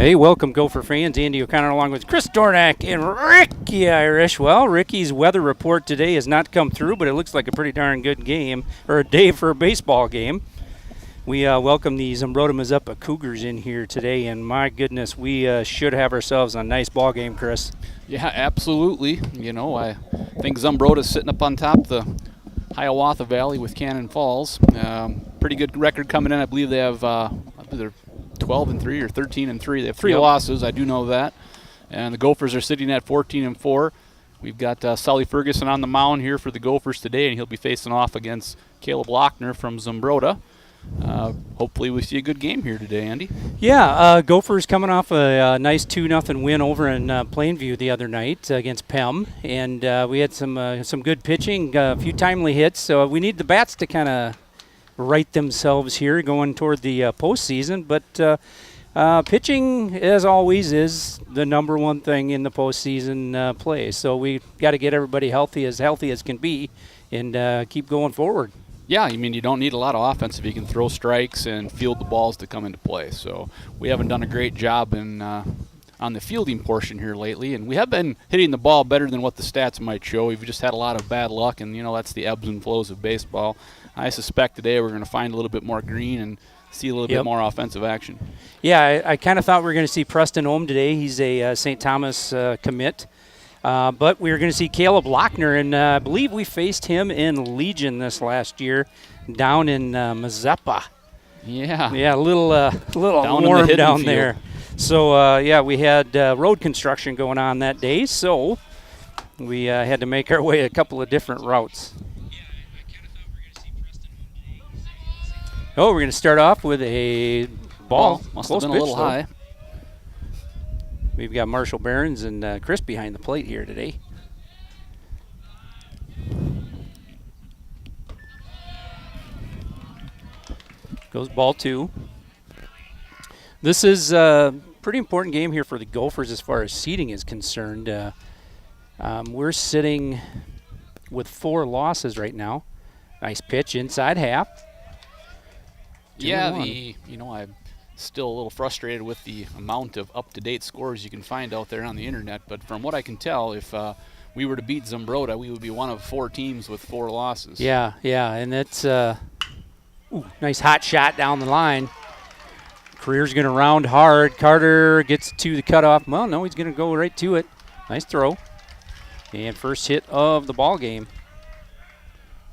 Hey, welcome, Gopher fans. Andy O'Connor along with Chris Dornack and Ricky Irish. Well, Ricky's weather report today has not come through, but it looks like a pretty darn good game, or a day for a baseball game. We welcome the Zumbrota Mazeppa Cougars in here today, and my goodness, we should have ourselves a nice ball game, Chris. Yeah, absolutely. You know, I think Zumbrota's sitting up on top of the Hiawatha Valley with Cannon Falls. Pretty good record coming in. I believe they have they're 12-3 or 13-3. They have three losses. I do know that. And the Gophers are sitting at 14-4. We've got Sully Ferguson on the mound here for the Gophers today, and he'll be facing off against Caleb Lochner from Zumbrota. Hopefully we see a good game here today, Andy. Yeah, Gophers coming off a nice 2-0 win over in Plainview the other night against Pem, and we had some good pitching, a few timely hits. So we need the bats to kind of right themselves here going toward the postseason. But pitching, as always, is the number one thing in the postseason play. So we got to get everybody healthy as can be, and keep going forward. Yeah, I mean, you don't need a lot of offense if you can throw strikes and field the balls to come into play. So we haven't done a great job on the fielding portion here lately, and we have been hitting the ball better than what the stats might show. We've just had a lot of bad luck, and, you know, that's the ebbs and flows of baseball. I suspect today we're going to find a little bit more green and see a little bit more offensive action. Yeah, I kind of thought we were going to see Preston Ohm today. He's a St. Thomas commit. But we were going to see Caleb Lochner, and I believe we faced him in Legion this last year down in Mazeppa. Yeah. Yeah, a little warm down there. So, yeah, we had road construction going on that day, so we had to make our way a couple of different routes. Oh, we're going to start off with a ball. Must have been a little high. We've got Marshall Behrens and Chris behind the plate here today. Goes ball two. This is a pretty important game here for the Gophers as far as seeding is concerned. We're sitting with 4 losses right now. Nice pitch inside half. Yeah, I'm still a little frustrated with the amount of up-to-date scores you can find out there on the internet, but from what I can tell, if we were to beat Zumbrota, we would be one of 4 teams with 4 losses. Yeah, and that's nice hot shot down the line. Career's going to round hard. Carter gets to the cutoff. Well, no, he's going to go right to it. Nice throw. And first hit of the ball game.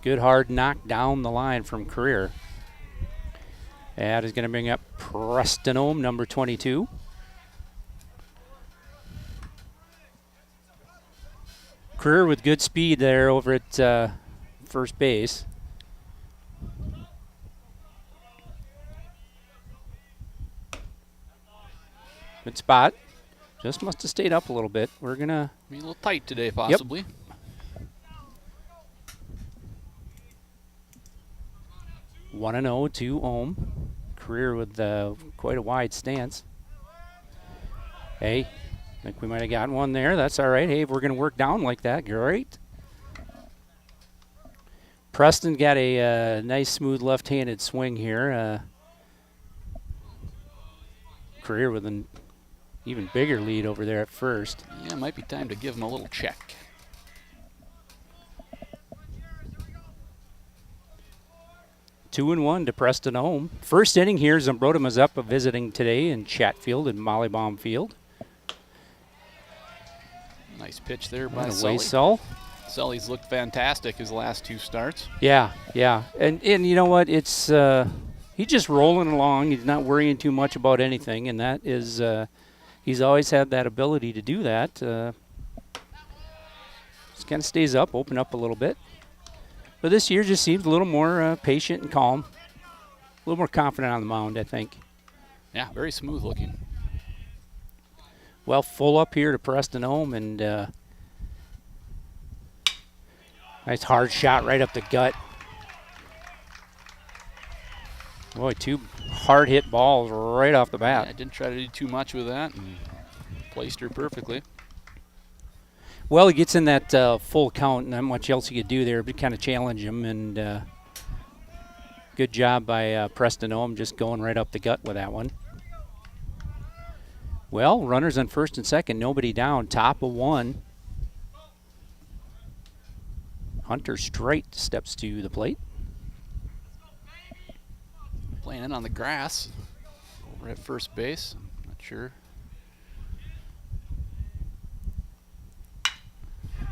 Good hard knock down the line from Career. That is going to bring up Preston Ohm, number 22. Career with good speed there over at first base. Good spot. Just must have stayed up a little bit. We're going to be a little tight today, possibly. Yep. 1-0 to Ohm. Career with quite a wide stance. Hey, I think we might have gotten one there. That's all right. Hey, if we're going to work down like that, great. Preston got a nice, smooth left-handed swing here. Career with an even bigger lead over there at first. Yeah, might be time to give him a little check. Two and 1 to Preston Ohm. First inning here, Zumbrota Mazeppa visiting today in Chatfield and Mollybaum Field. Nice pitch there by Sully. Sully's looked fantastic his last 2 starts. Yeah. And you know what? It's he's just rolling along. He's not worrying too much about anything, and that is he's always had that ability to do that. Just kind of stays up, open up a little bit. But this year just seems a little more patient and calm. A little more confident on the mound, I think. Yeah, very smooth looking. Well, full up here to Preston Ohm, and nice hard shot right up the gut. Boy, 2 hard hit balls right off the bat. Yeah, I didn't try to do too much with that and placed her perfectly. Well, he gets in that full count, and not much else he could do there, but kind of challenge him. And good job by Preston Ohm, just going right up the gut with that one. Well, runners on first and second, nobody down, top of 1. Hunter Straight steps to the plate. Playing in on the grass over at first base. I'm not sure.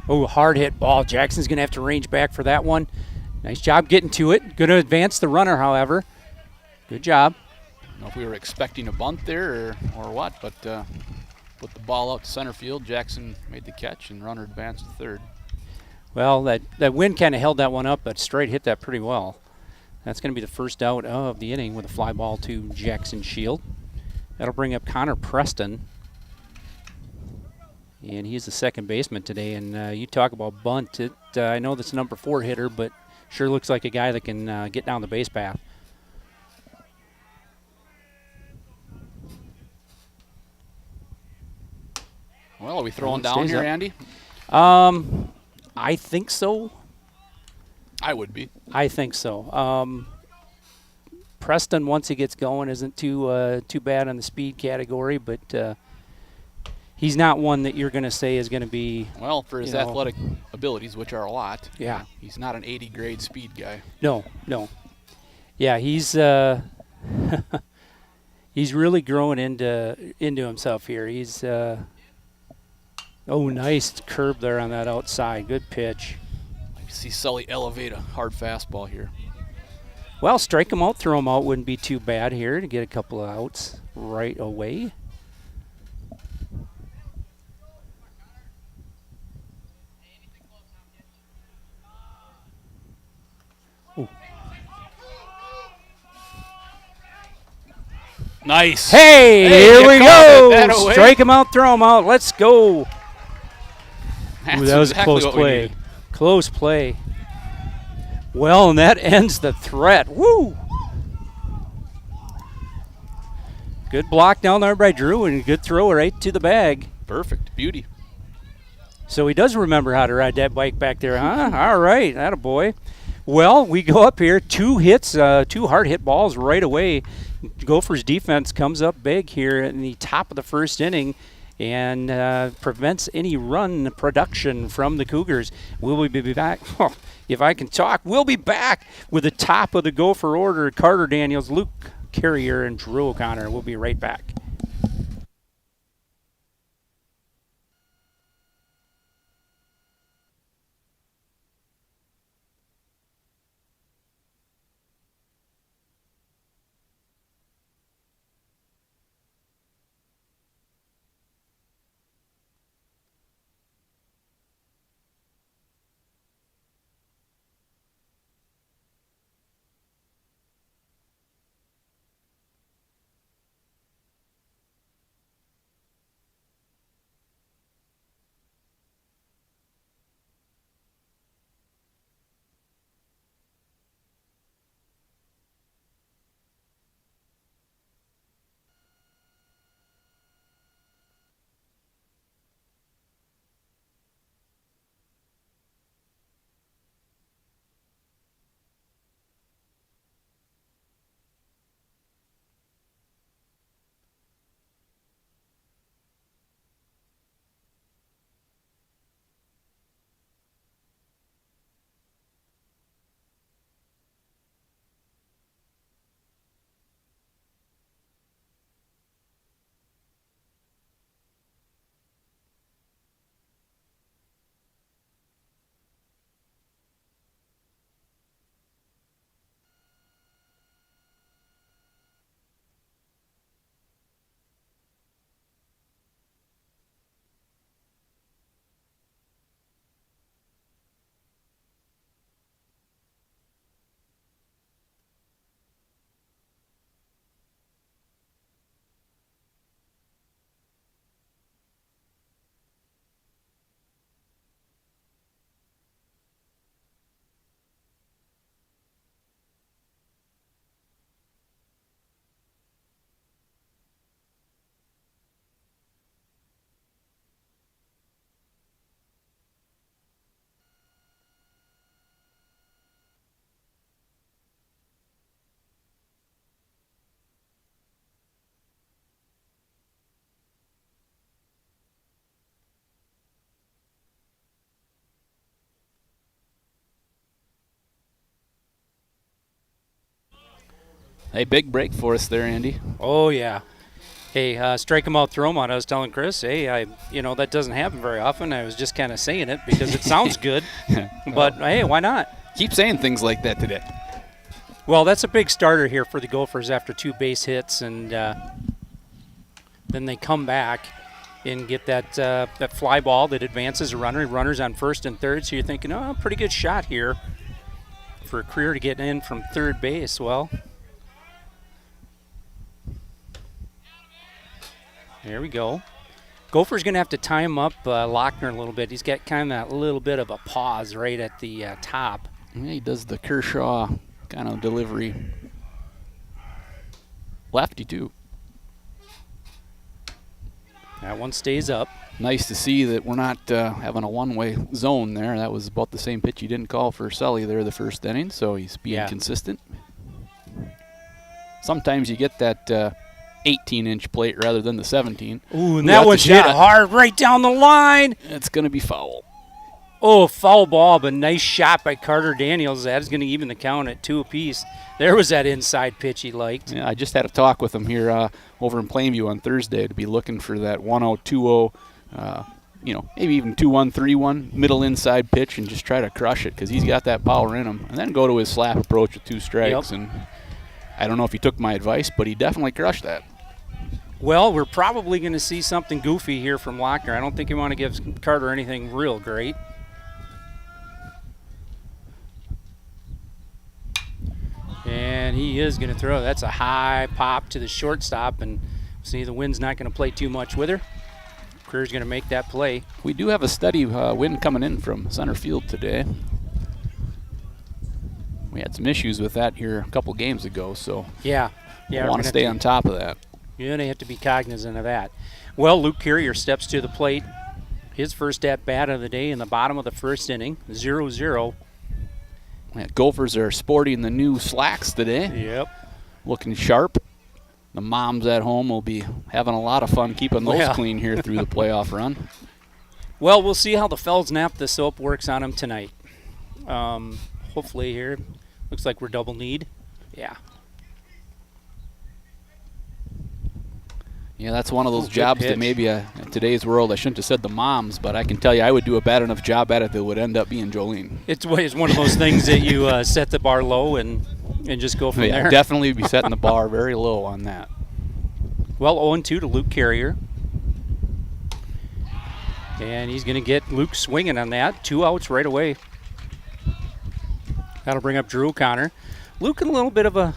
Oh, hard hit ball. Jackson's going to have to range back for that one. Nice job getting to it. Going to advance the runner, however. Good job. I don't know if we were expecting a bunt there or what, but put the ball out to center field. Jackson made the catch, and runner advanced to third. Well, that wind kind of held that one up, but Straight hit that pretty well. That's going to be the first out of the inning with a fly ball to Jackson Shield. That'll bring up Connor Preston. And he's the second baseman today. And you talk about bunt. I know that's number 4 hitter, but sure looks like a guy that can get down the base path. Well, are we throwing down here, up. Andy? I think so. I would be. I think so. Preston, once he gets going, isn't too bad on the speed category, but he's not one that you're going to say is going to be. Well, for his athletic abilities, which are a lot. Yeah. He's not an 80 grade speed guy. No. Yeah, he's he's really growing into himself here. He's nice curve there on that outside. Good pitch. I see Sully elevate a hard fastball here. Well, strike him out, throw him out wouldn't be too bad here to get a couple of outs right away. Ooh. Nice. Hey, here we go. Away. Strike him out, throw him out. Let's go. That's Ooh, that was exactly a close play. needed. Close play. Well, and that ends the threat. Woo! Good block down there by Drew and a good throw right to the bag. Perfect. Beauty. So he does remember how to ride that bike back there, huh? All right, attaboy. Well, we go up here, 2 hits, 2 hard hit balls right away. Gophers defense comes up big here in the top of the first inning and prevents any run production from the Cougars. Will we be back? Oh, if I can talk, we'll be back with the top of the Gopher order, Carter Daniels, Luke Carrier, and Drew O'Connor. We'll be right back. Hey, big break for us there, Andy. Oh, yeah. Hey, strike him out, throw him out. I was telling Chris, hey, that doesn't happen very often. I was just kind of saying it because it sounds good. But, hey, why not? Keep saying things like that today. Well, that's a big starter here for the Gophers after 2 base hits, and then they come back and get that fly ball that advances a runner. Runners on first and third, so you're thinking, oh, pretty good shot here for a career to get in from third base. Well, there we go. Gopher's going to have to tie him up Lochner a little bit. He's got kind of that little bit of a pause right at the top. Yeah, he does the Kershaw kind of delivery. Lefty, too. That one stays up. Nice to see that we're not having a one-way zone there. That was about the same pitch he didn't call for Sully there the first inning, so he's being consistent. Sometimes you get that 18-inch plate rather than the 17. Ooh, and that one's hit hard right down the line. It's going to be foul. Oh, foul ball, but nice shot by Carter Daniels. That is going to even the count at 2 apiece. There was that inside pitch he liked. Yeah, I just had a talk with him here over in Plainview on Thursday to be looking for that 1-0, 2-0, maybe even 2-1, 3-1 middle inside pitch and just try to crush it because he's got that power in him. And then go to his slap approach with 2 strikes. Yep. And I don't know if he took my advice, but he definitely crushed that. Well, we're probably going to see something goofy here from Lochner. I don't think you want to give Carter anything real great. And he is going to throw. That's a high pop to the shortstop. And see, the wind's not going to play too much with her. Career's going to make that play. We do have a steady wind coming in from center field today. We had some issues with that here a couple games ago, so yeah, we want to stay on top of that. Yeah, they have to be cognizant of that. Well, Luke Carrier steps to the plate. His first at-bat of the day in the bottom of the first inning, 0-0. Yeah, Gophers are sporting the new slacks today. Yep. Looking sharp. The moms at home will be having a lot of fun keeping those clean here through the playoff run. Well, we'll see how the Fells Nap the soap works on them tonight. Hopefully here, looks like we're double need. Yeah. Yeah, that's one of those jobs that maybe in today's world I shouldn't have said the moms, but I can tell you I would do a bad enough job at it that it would end up being Jolene. It's one of those things that you set the bar low and just go from there. Definitely be setting the bar very low on that. Well, 0-2 to Luke Carrier. And he's going to get Luke swinging on that. 2 outs right away. That'll bring up Drew O'Connor. Luke in a little bit of a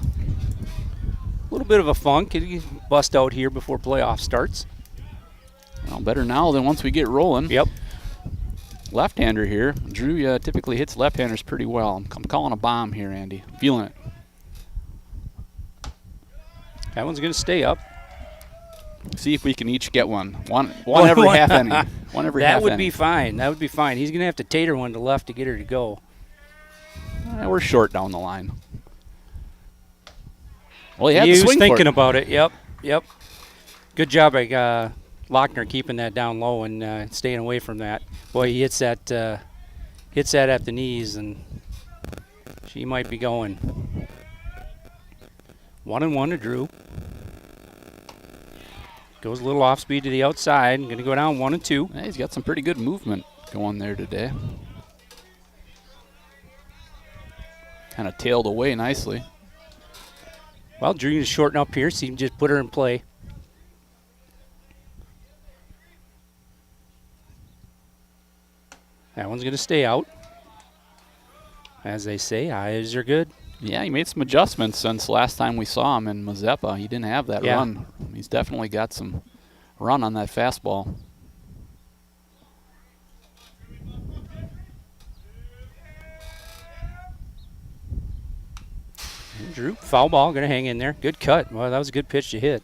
funk. He bust out here before playoff starts. Well, better now than once we get rolling. Yep. Left-hander here. Drew typically hits left-handers pretty well. I'm calling a bomb here, Andy. Feeling it. That one's going to stay up. See if we can each get one. One every half inning. One every half inning. That would be fine. That would be fine. He's going to have to tater one to left to get her to go. We're short down the line. Well, he was thinking about it. Yep. Good job by Lochner keeping that down low and staying away from that. Boy, he hits that at the knees, and she might be going. 1-1 to Drew. Goes a little off speed to the outside. Going to go down 1-2. Yeah, he's got some pretty good movement going there today. Kind of tailed away nicely. Well, Drew is shorten up here, so you can just put her in play. That one's going to stay out. As they say, eyes are good. Yeah, he made some adjustments since last time we saw him in Mazeppa. He didn't have that run. He's definitely got some run on that fastball. Drew, foul ball, going to hang in there. Good cut. Well, that was a good pitch to hit.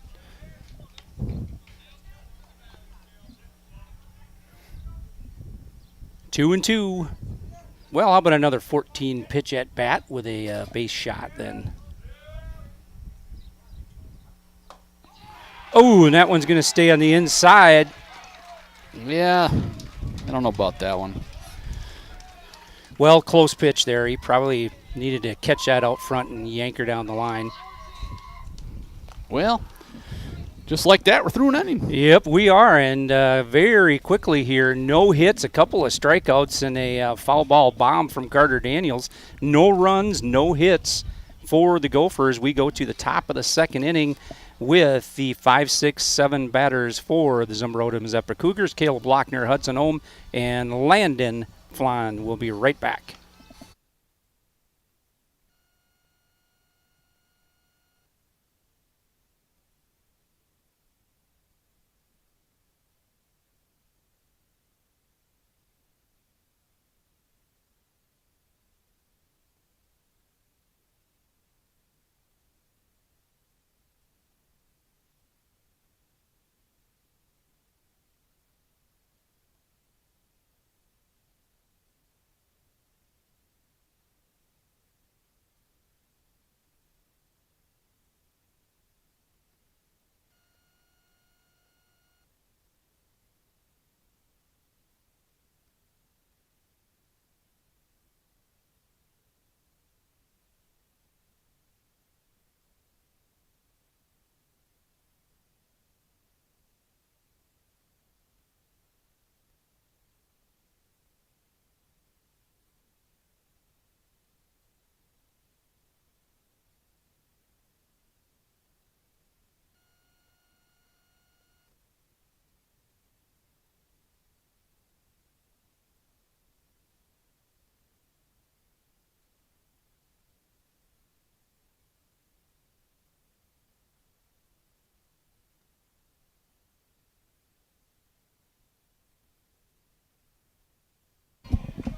Two and two. Well, how about another 14 pitch at bat with a base shot then? Oh, and that one's going to stay on the inside. Yeah, I don't know about that one. Well, close pitch there. He probably needed to catch that out front and yank her down the line. Well, just like that, we're through an inning. Yep, we are, and very quickly here, no hits, a couple of strikeouts, and a foul ball bomb from Carter Daniels. No runs, no hits for the Gophers. We go to the top of the second inning with the 5, 6, 7 batters for the Zumbrota Mazeppa Cougars. Caleb Lochner, Hudson Ohm, and Landon Flan will be right back.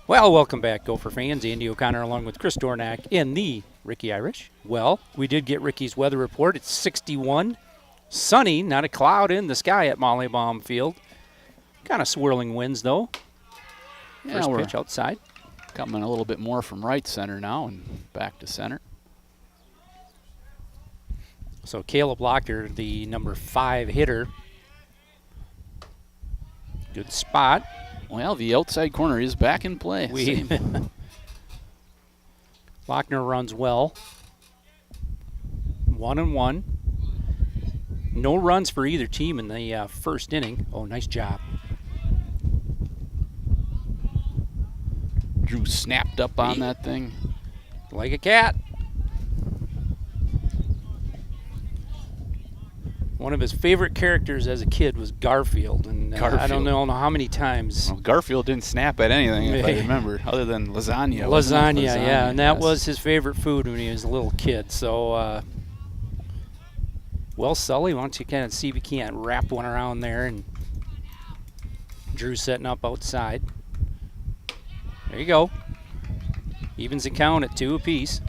Well, welcome back, Gopher fans. Andy O'Connor along with Chris Dornack in the Ricky Irish. Well, we did get Ricky's weather report. It's 61, sunny, not a cloud in the sky at Molly Baum Field. Kind of swirling winds, though. Yeah, First pitch outside. Coming a little bit more from right center now and back to center. So Caleb Lochner, the number 5 hitter. Good spot. Well, the outside corner is back in play. Lochner runs well. 1-1. No runs for either team in the first inning. Oh, nice job. Drew snapped up on that thing. Like a cat. One of his favorite characters as a kid was Garfield, and I don't know how many times. Well, Garfield didn't snap at anything, if I remember, other than lasagna. Lasagna, yeah, and that was his favorite food when he was a little kid. So, well, Sully, why don't you kind of see if you can't wrap one around there, and Drew setting up outside. There you go. Evens the count at 2 apiece.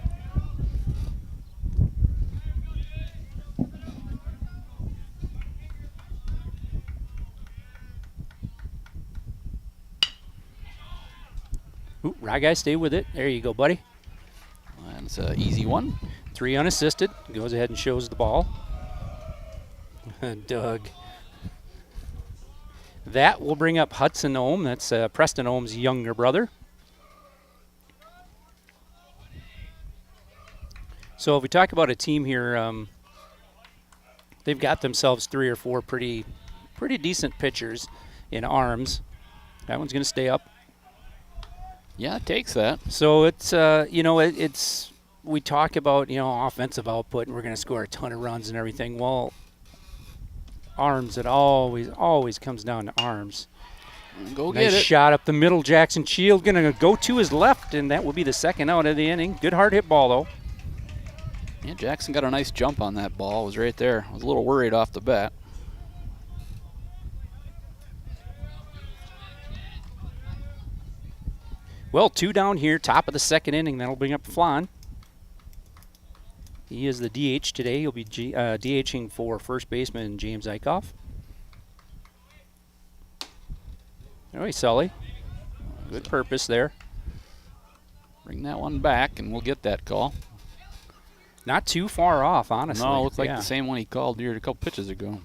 Ooh, Rye Guy, stay with it. There you go, buddy. That's an easy one. 3 unassisted. Goes ahead and shows the ball. Doug. That will bring up Hudson Ohm. That's Preston Ohm's younger brother. So if we talk about a team here, they've got themselves 3 or 4 pretty decent pitchers in arms. That one's going to stay up. Yeah, it takes that. So it's it's we talk about offensive output and we're going to score a ton of runs and everything. Well, arms, it always comes down to arms. Go get it. Nice shot up the middle. Jackson Shield going to go to his left, and that will be the second out of the inning. Good hard hit ball though. Yeah, Jackson got a nice jump on that ball. It was right there. I was a little worried off the bat. Well, 2 down here, top of the second inning. That'll bring up Flan. He is the DH today. He'll be DHing for first baseman James Eichhoff. All right, Sully. Good purpose there. Bring that one back, and we'll get that call. Not too far off, honestly. No, it looks like the same one he called here a couple pitches ago.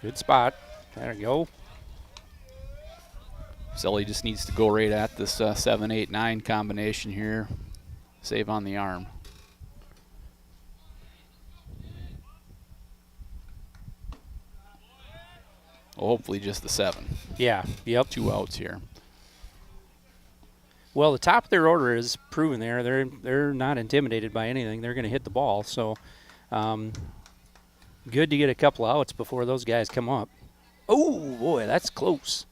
Good spot. There we go. Sully just needs to go right at this 7, 8, 9 combination here. Save on the arm. Well, hopefully just the 7. Yeah, yep. 2 outs here. Well, the top of their order is proven there. They're not intimidated by anything. They're going to hit the ball. So good to get a couple outs before those guys come up. Oh, boy, that's close.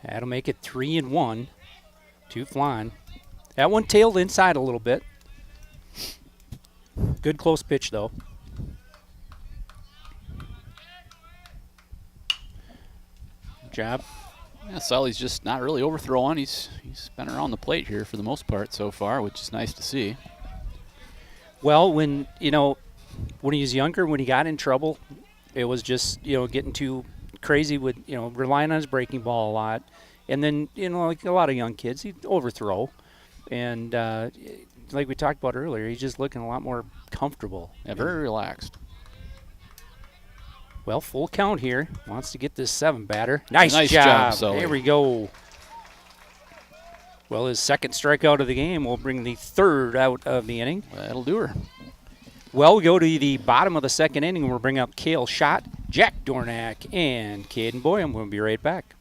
That'll make it 3-1. 2 flying. That one tailed inside a little bit. Good close pitch, though. Good job. Yeah, Sully's just not really overthrowing. He's been around the plate here for the most part so far, which is nice to see. Well, when he was younger, when he got in trouble, it was just, getting too crazy with, relying on his breaking ball a lot. And then, like a lot of young kids, he'd overthrow. And like we talked about earlier, he's just looking a lot more comfortable. Yeah, very relaxed. Well, full count here. Wants to get this 7 batter. Nice job, Sully. There we go. Well, his second strikeout of the game will bring the 3rd out of the inning. That'll do her. Well, we go to the bottom of the 2nd inning, and we'll bring up Cale Schott, Jack Dornack, and Caden Boyum. We'll be right back.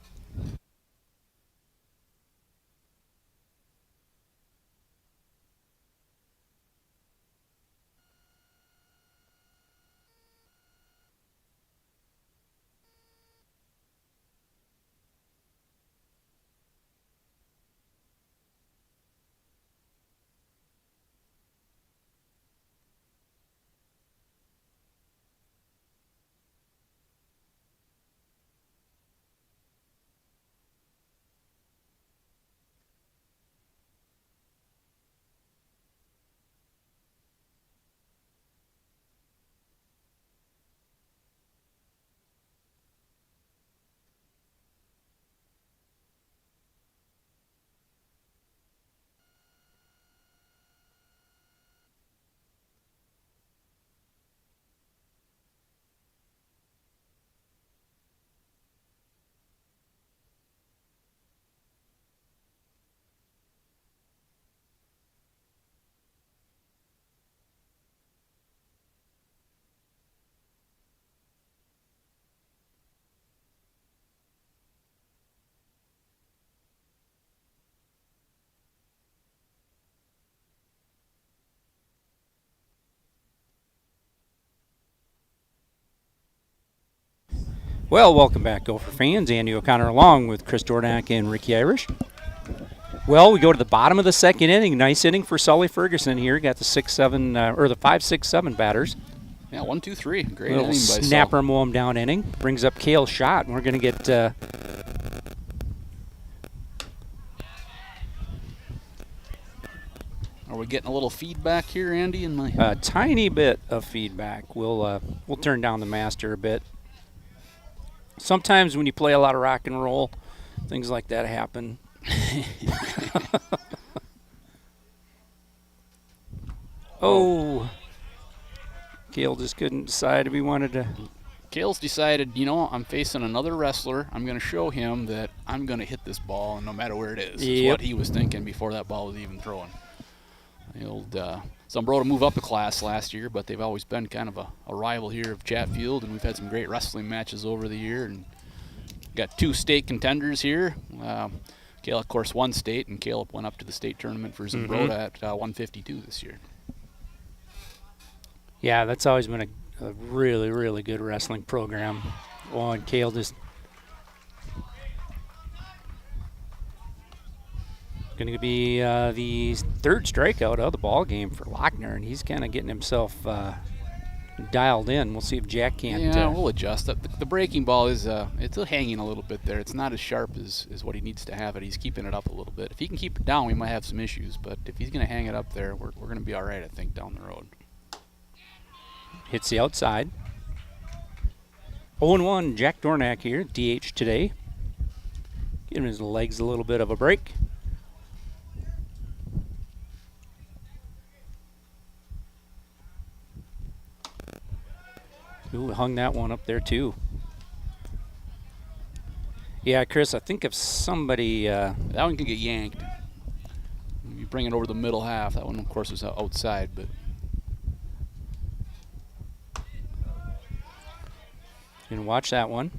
Well, welcome back, Gopher fans. Andy O'Connor along with Chris Dornack and Ricky Irish. Well, we go to the bottom of the 2nd inning. Nice inning for Sully Ferguson here. Got the 5, 6, 7 batters. Yeah, 1, 2, 3. Great little inning by snapper mow him down inning. Brings up Cale Schott, and we're going to get Are we getting a little feedback here, Andy? a tiny bit of feedback. We'll turn down the master a bit. Sometimes when you play a lot of rock and roll, things like that happen. Oh, Cale just couldn't decide if he wanted to. Cale's decided, I'm facing another wrestler. I'm going to show him that I'm going to hit this ball no matter where it is. That's what he was thinking before that ball was even thrown. The old Zumbrota moved up a class last year, but they've always been kind of a rival here of Chatfield, and we've had some great wrestling matches over the year. And got 2 state contenders here. Cale, of course, won state, and Caleb went up to the state tournament for Zumbrota at 152 this year. Yeah, that's always been a really, really good wrestling program. Oh, and Cale just going to be the 3rd strikeout of the ball game for Lochner, and he's kind of getting himself dialed in. We'll see if Jack can't. Yeah, we'll adjust. The breaking ball is it's still hanging a little bit there. It's not as sharp as what he needs to have it. He's keeping it up a little bit. If he can keep it down, we might have some issues. But if he's going to hang it up there, we're going to be all right, I think, down the road. Hits the outside. 0-1, Jack Dornack here, DH today. Giving his legs a little bit of a break. Ooh, hung that one up there too. Yeah, Chris, I think if somebody... that one can get yanked. You bring it over the middle half. That one, of course, was outside, but... You can watch that one.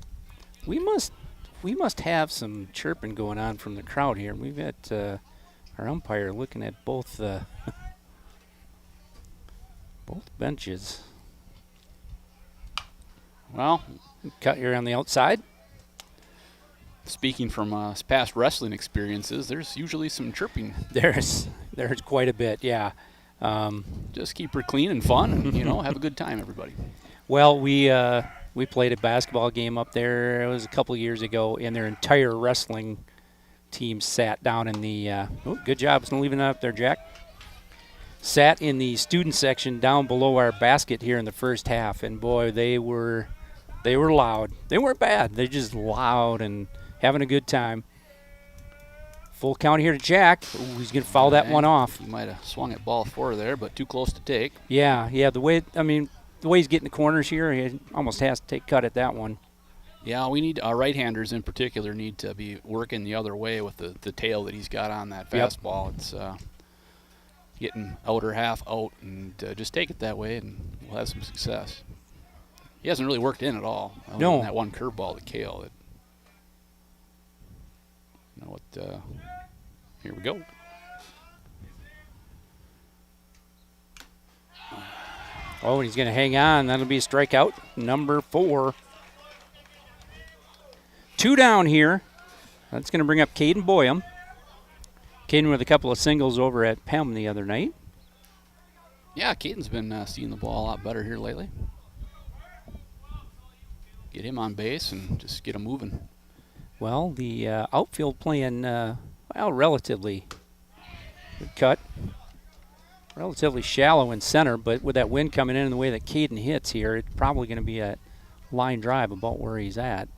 We must have some chirping going on from the crowd here. We've got our umpire looking at both both benches. Well, Cut here on the outside. speaking from past wrestling experiences, there's usually some chirping. There's quite a bit, yeah. Just keep her clean and fun, and have a good time, everybody. Well, we played a basketball game up there. It was a couple years ago, and their entire wrestling team sat down in the. Good job leaving that up there, Jack. Sat in the student section down below our basket here in the first half, and boy, they were loud. They weren't bad. They're just loud and having a good time. Full count here to Jack. Ooh, he's going to foul that one off. He might have swung at ball 4 there, but too close to take. Yeah. The way he's getting the corners here, he almost has to take cut at that one. Yeah, we need our right-handers in particular need to be working the other way with the tail that he's got on that fastball. Yep. It's getting outer half out, and just take it that way, and we'll have some success. He hasn't really worked in at all. No. That one curveball to Kale. Here we go. Oh, and he's going to hang on. That'll be a strikeout, number 4. 2 down here. That's going to bring up Caden Boyum. Caden with a couple of singles over at Pem the other night. Yeah, Caden's been seeing the ball a lot better here lately. Get him on base and just get him moving. Well, the outfield playing, relatively good cut. Relatively shallow in center, but with that wind coming in the way that Caden hits here, it's probably going to be a line drive about where he's at.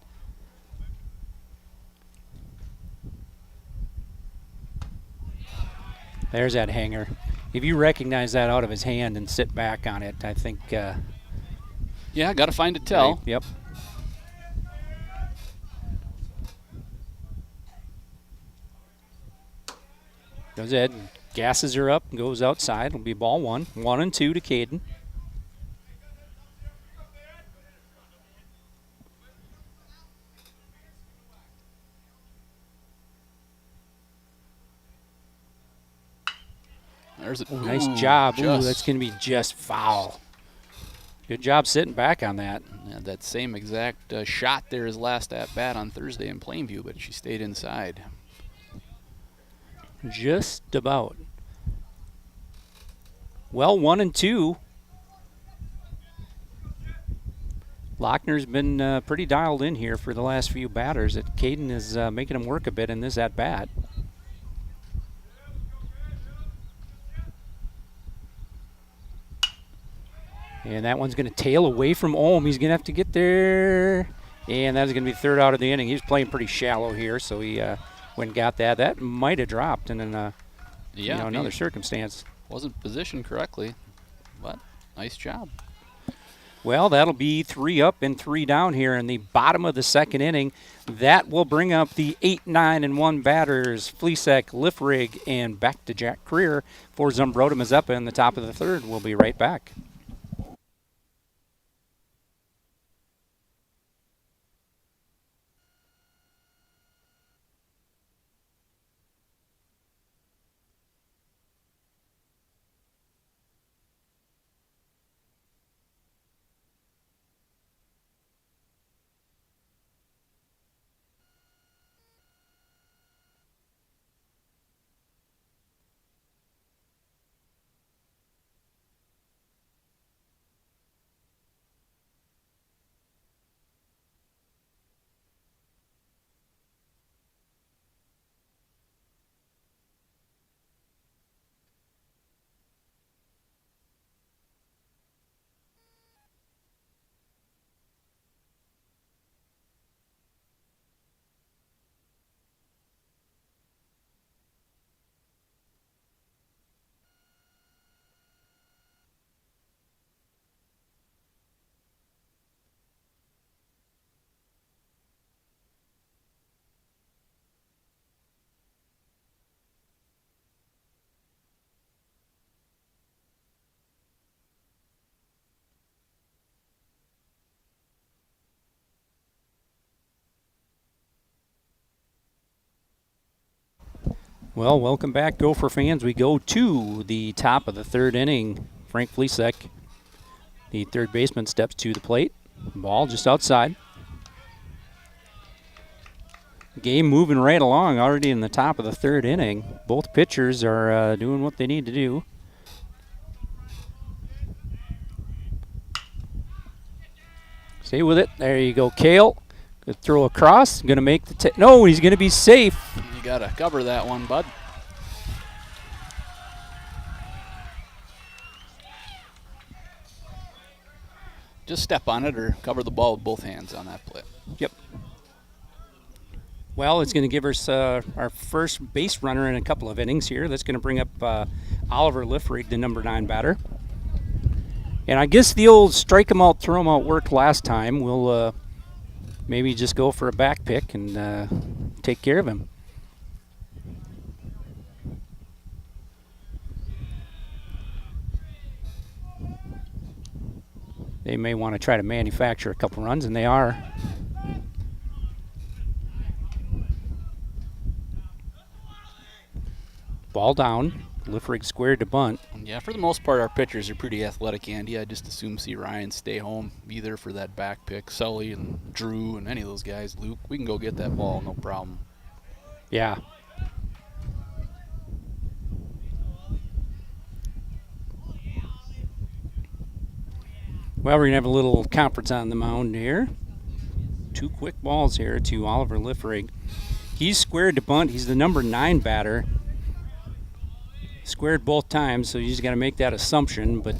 There's that hanger. If you recognize that out of his hand and sit back on it, I think... yeah, got to find a tell. Right, yep. Goes ahead and gasses her up and goes outside. It'll be ball 1. 1-2 to Caden. There's a nice job. Ooh, that's going to be just foul. Good job sitting back on that. Yeah, that same exact shot there is last at bat on Thursday in Plainview, but she stayed inside. Just about. Well, 1-2. Lochner's been pretty dialed in here for the last few batters. Caden is making him work a bit in this at bat. And that one's going to tail away from Ohm. He's going to have to get there. And that is going to be third out of the inning. He's playing pretty shallow here, so he went and got that. That might have dropped in another circumstance. Wasn't positioned correctly, but nice job. Well, that'll be 3 up and 3 down here in the bottom of the second inning. That will bring up the 8, 9, and 1 batters, Flesack, Liffrig, and back to Jack Creer for Zumbrota Mazeppa in the top of the third. We'll be right back. Well, welcome back, Gopher fans. We go to the top of the third inning. Frank Fleesek, the third baseman, steps to the plate. Ball just outside. Game moving right along already in the top of the third inning. Both pitchers are doing what they need to do. Stay with it. There you go, Kale. Good throw across. Going to make the no, he's going to be safe. You got to cover that one, bud. Just step on it or cover the ball with both hands on that play. Yep. Well, it's going to give us our first base runner in a couple of innings here. That's going to bring up Oliver Liffrig, the number 9 batter. And I guess the old strike him out, throw him out worked last time. We'll maybe just go for a back pick and take care of him. They may want to try to manufacture a couple runs, and they are. Ball down. Liffrig squared to bunt. Yeah, for the most part, our pitchers are pretty athletic, Andy. I just assume see Ryan stay home, be there for that back pick. Sully and Drew and any of those guys, Luke, we can go get that ball, no problem. Yeah. Well, we're going to have a little conference on the mound here. 2 quick balls here to Oliver Liffrig. He's squared to bunt. He's the number 9 batter. Squared both times, so you just got to make that assumption. But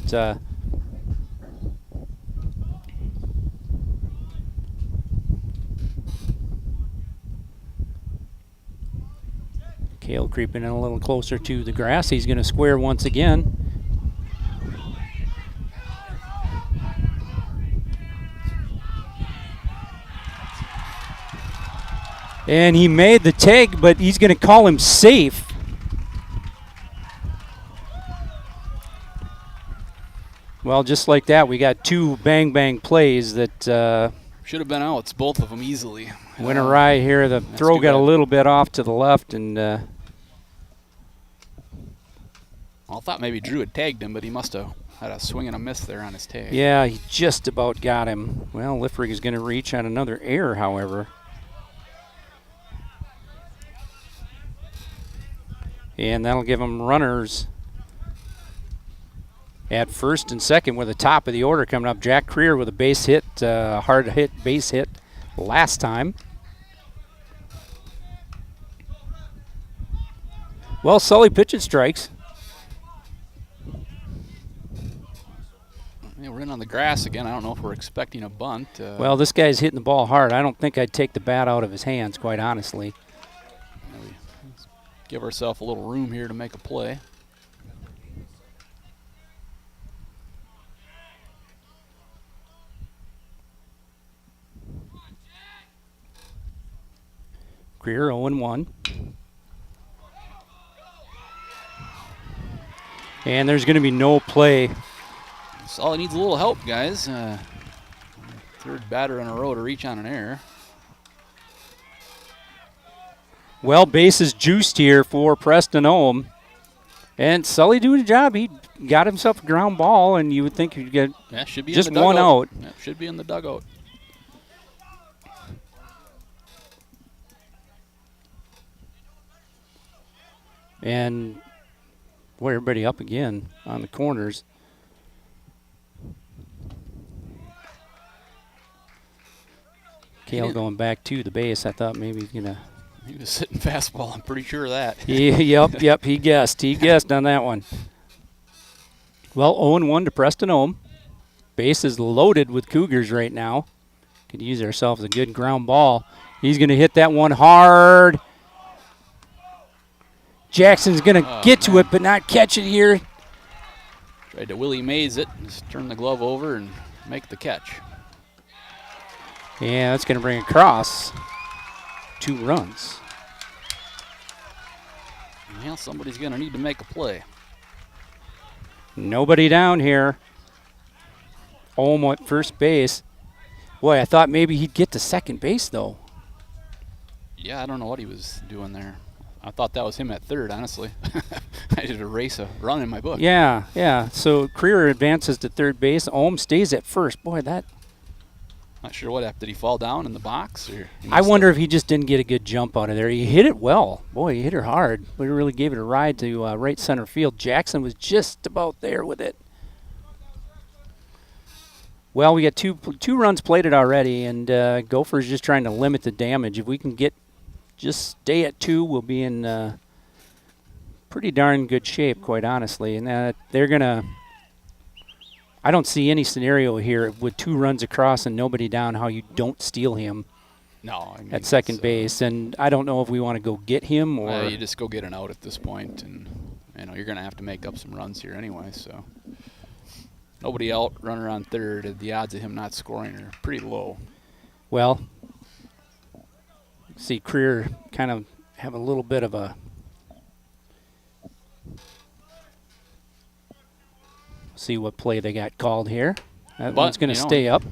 Kale creeping in a little closer to the grass. He's going to square once again. And he made the tag, but he's going to call him safe. Well, just like that, we got 2 bang-bang plays that should have been outs, both of them easily. Went awry here. The throw got a little bit off to the left, and well, I thought maybe Drew had tagged him, but he must have had a swing and a miss there on his tag. Yeah, he just about got him. Well, Liffrig is going to reach on another error, however. And that'll give him runners at first and second with the top of the order coming up. Jack Creer with a base hit, hard hit base hit last time. Well, Sully pitching strikes. Yeah, we're in on the grass again. I don't know if we're expecting a bunt. Well, this guy's hitting the ball hard. I don't think I'd take the bat out of his hands, quite honestly. Let's give ourselves a little room here to make a play. Creer 0-1. And there's going to be no play. Sully needs a little help, guys. Third batter in a row to reach on an error. Well, base is juiced here for Preston Ohm. And Sully doing a job. He got himself a ground ball, and you would think he'd get should be just in the one out. Yeah, should be in the dugout. And boy, everybody up again on the corners. Kale going back to the base. I thought maybe he's gonna. He was sitting fastball. I'm pretty sure of that. Yep. He guessed. He guessed on that one. Well, 0-1 to Preston Ohm. Base is loaded with Cougars right now. Could use ourselves a good ground ball. He's gonna hit that one hard. Jackson's going to get to it, but not catch it here. Tried to Willie Mays it, just turn the glove over and make the catch. Yeah, that's going to bring across 2 runs. Well, somebody's going to need to make a play. Nobody down here. Ohm at first base. Boy, I thought maybe he'd get to second base, though. Yeah, I don't know what he was doing there. I thought that was him at third, honestly. I did a run in my book. Yeah, yeah. So Creer advances to third base. Ohm stays at first. Boy, that. Not sure what happened. Did he fall down in the box? Or I wonder if he just didn't get a good jump out of there. He hit it well. Boy, he hit her hard. But he really gave it a ride to right center field. Jackson was just about there with it. Well, we got two runs plated already, and Gophers just trying to limit the damage. If we can just stay at 2, we'll be in pretty darn good shape, quite honestly. And they're going to – I don't see any scenario here with 2 runs across and nobody down how you don't steal him at second base. And I don't know if we want to go get him or – you just go get an out at this point, and you're going to have to make up some runs here anyway. So nobody out, runner on third. The odds of him not scoring are pretty low. Well, see Creer kind of have a little bit of a – see what play they got called here. That one's going to stay up.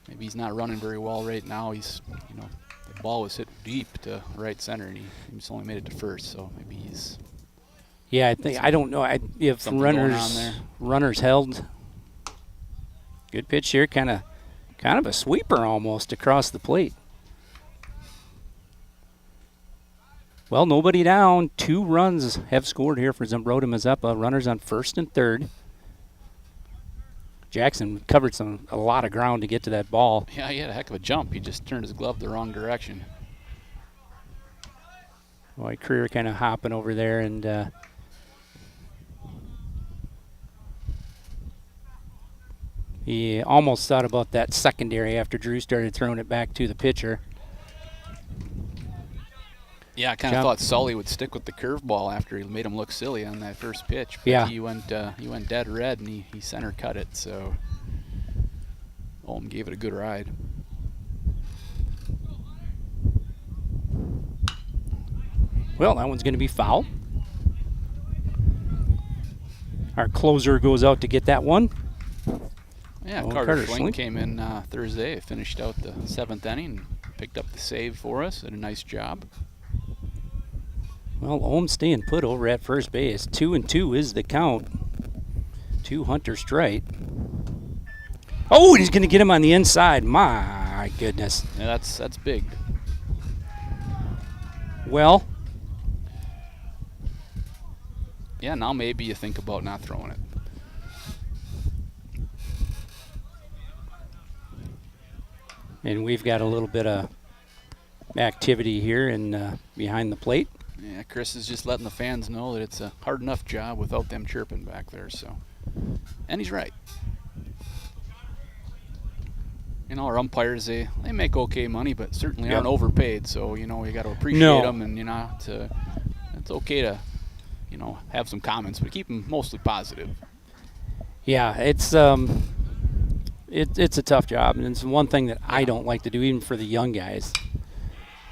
Maybe he's not running very well right now. He's, the ball was hit deep to right center, and he's only made it to first, so maybe he's. Yeah, I don't know if runners held. Good pitch here, kind of a sweeper almost across the plate. Well, nobody down. 2 runs have scored here for Zumbrota Mazeppa. Runners on first and third. Jackson covered a lot of ground to get to that ball. Yeah, he had a heck of a jump. He just turned his glove the wrong direction. Boy, Creer kind of hopping over there, and he almost thought about that secondary after Drew started throwing it back to the pitcher. Yeah, I kind of thought Sully would stick with the curveball after he made him look silly on that first pitch. But yeah. He went dead red, and he center cut it, so Ohm gave it a good ride. Well, that one's going to be foul. Our closer goes out to get that one. Yeah, Carter Schling came in Thursday, finished out the 7th inning, picked up the save for us, did a nice job. Well, Ohm staying put over at first base. 2-2 is the count. 2 Hunter straight. Oh, he's going to get him on the inside. My goodness. Yeah, that's big. Well. Yeah, now maybe you think about not throwing it. And we've got a little bit of activity here in behind the plate. Yeah, Chris is just letting the fans know that it's a hard enough job without them chirping back there. So, and he's right. Our umpires, they make okay money, but certainly aren't overpaid. So, you got to appreciate them, and it's okay to, have some comments, but keep them mostly positive. Yeah, it's a tough job, and it's one thing that I don't like to do, even for the young guys.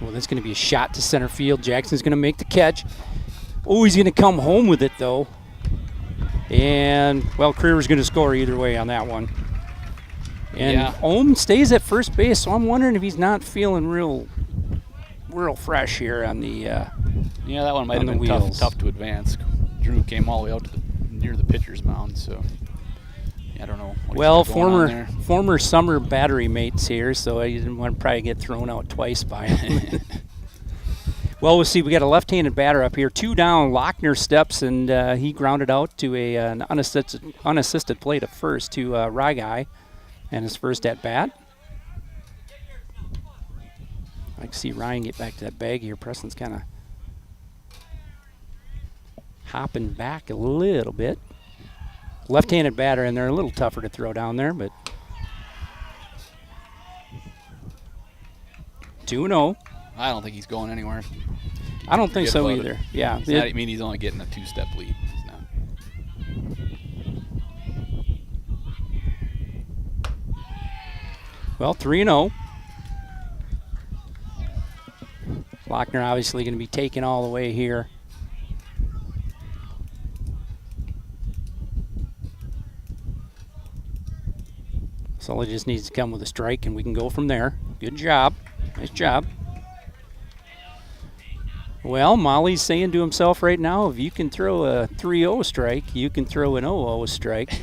Well, that's going to be a shot to center field. Jackson's going to make the catch. Oh, he's going to come home with it, though. And, well, Creer's going to score either way on that one. And Ohm stays at first base, so I'm wondering if he's not feeling real fresh here on the that one might have been tough to advance. Drew came all the way out to near the pitcher's mound, so I don't know. Well, former summer battery mates here, so I didn't want to probably get thrown out twice by him. Well, we'll see. We got a left-handed batter up here. 2 down. Lochner steps, and he grounded out to an unassisted play to first to Ryguy, and his first at bat. I can see Ryan get back to that bag here. Preston's kind of hopping back a little bit. Left-handed batter, and they're a little tougher to throw down there, but 2-0. I don't think he's going anywhere. I don't think so either. Yeah. I mean, he's only getting a 2-step lead. He's not. Well, 3-0. Lochner obviously going to be taken all the way here. Sully just needs to come with a strike, and we can go from there. Good job. Nice job. Well, Molly's saying to himself right now, if you can throw a 3-0 strike, you can throw an 0-0 strike.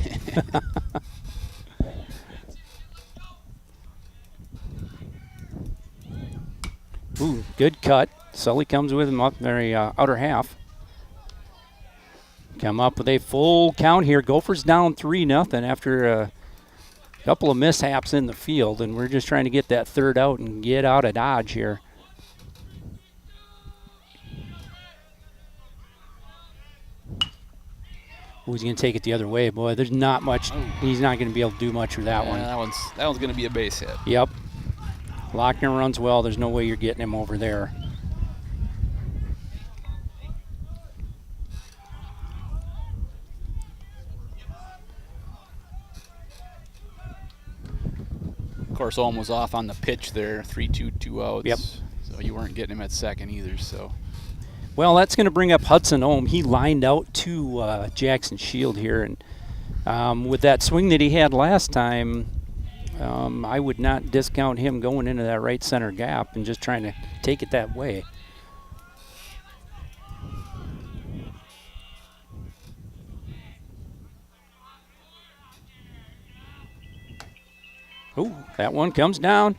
Ooh, good cut. Sully comes with him up the outer half. Come up with a full count here. Gophers down 3-0 after a couple of mishaps in the field, and we're just trying to get that third out and get out of Dodge here. Who's going to take it the other way? Boy, there's not much. He's not going to be able to do much with that one. That one's going to be a base hit. Yep. Lochner runs well. There's no way you're getting him over there. Of course, Ohm was off on the pitch there, 3-2, 2 outs. Yep. So you weren't getting him at second either. So. Well, that's going to bring up Hudson Ohm. He lined out to Jackson Shield here, and with that swing that he had last time, I would not discount him going into that right center gap and just trying to take it that way. Ooh, that one comes down.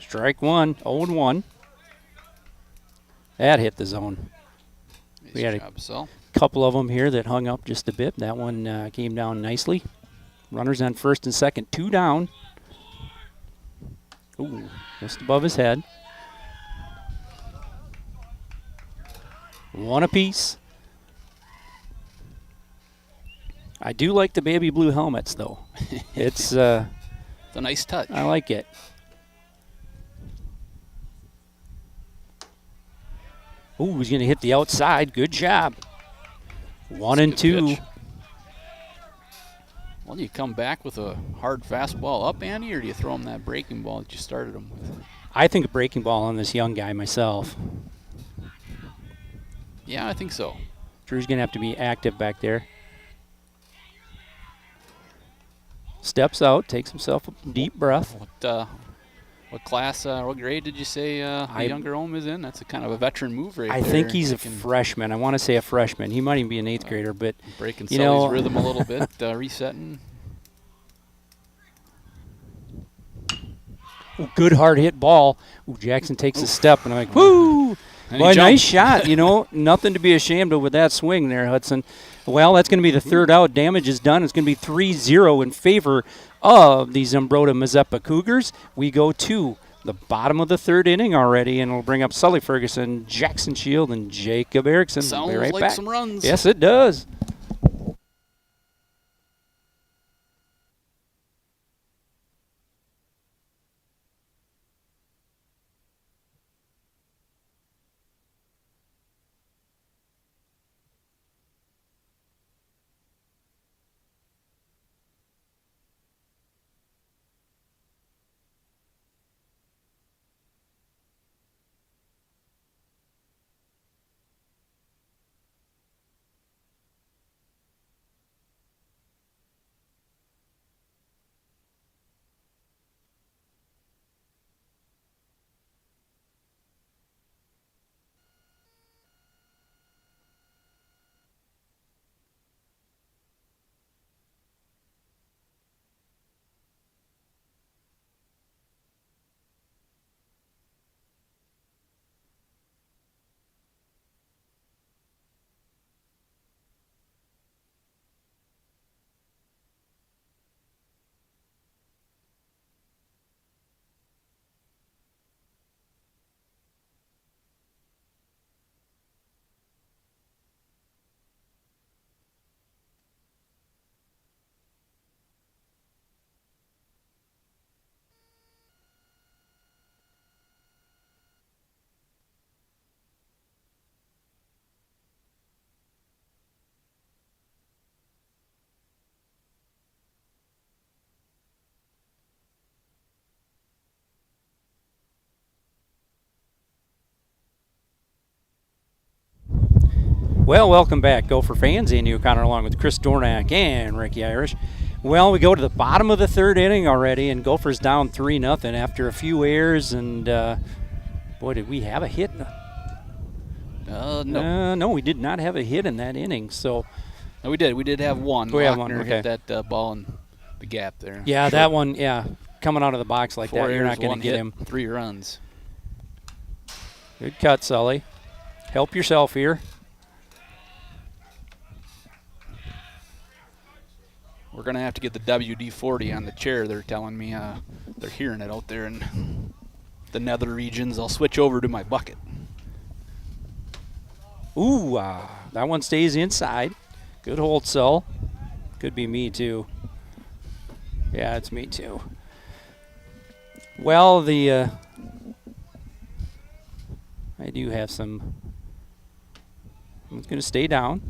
Strike one, 0-1. That hit the zone. We had a couple of them here that hung up just a bit. That one came down nicely. Runners on first and second, 2 down. Ooh, just above his head. 1 apiece. I do like the baby blue helmets, though. It's a nice touch. I like it. Ooh, he's going to hit the outside. Good job. 1 and 2. Pitch. Well, do you come back with a hard fastball up, Andy, or do you throw him that breaking ball that you started him with? I think a breaking ball on this young guy myself. Yeah, I think so. Drew's going to have to be active back there. Steps out, takes himself a deep breath. What class, what grade did you say the younger Ohm is in? That's a kind of a veteran move right there. I think he's a freshman. I want to say a freshman. He might even be an 8th grader, but breaking Sully's rhythm a little bit, resetting. Ooh, good hard hit ball. Ooh, Jackson takes a step, and I'm like, whoo! Boy, nice shot. Nothing to be ashamed of with that swing there, Hudson. Well, that's going to be the third out. Damage is done. It's going to be 3-0 in favor of the Zumbrota Mazeppa Cougars. We go to the bottom of the third inning already, and we'll bring up Sully Ferguson, Jackson Shield, and Jacob Erickson. Sounds we'll be right like back. Some runs. Yes, it does. Well, welcome back, Gopher fans. Andy O'Connor along with Chris Dornack and Ricky Irish. Well, we go to the bottom of the third inning already, and Gophers down 3-0 after a few errors. And, boy, did we have a hit. No. No, we did not have a hit in that inning. So No, we did. We did have one. we have one, Lochner okay. hit that ball in the gap there. yeah, Short. that one, yeah, coming out of the box like 4 that, you're errors, not going one to get hit, him. 3 runs. Good cut, Sully. Help yourself here. We're going to have to get the WD-40 on the chair. They're telling me they're hearing it out there in the nether regions. I'll switch over to my bucket. Ooh, that one stays inside. Good hold, Sul. Could be me, too. Yeah, it's me, too. Well, I do have some. It's going to stay down.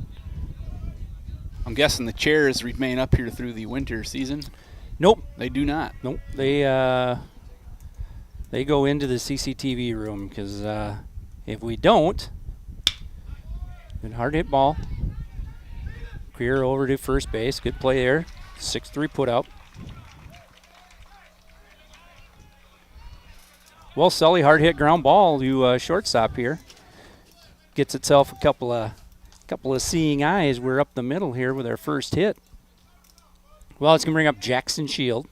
I'm guessing the chairs remain up here through the winter season. Nope. They do not. Nope. They go into the CCTV room because if we don't, good hard hit ball. Clear over to first base. Good play there. 6-3 put out. Well, Sully hard hit ground ball to shortstop here. Gets itself a couple of seeing eyes. We're up the middle here with our first hit. Well, it's going to bring up Jackson Shield.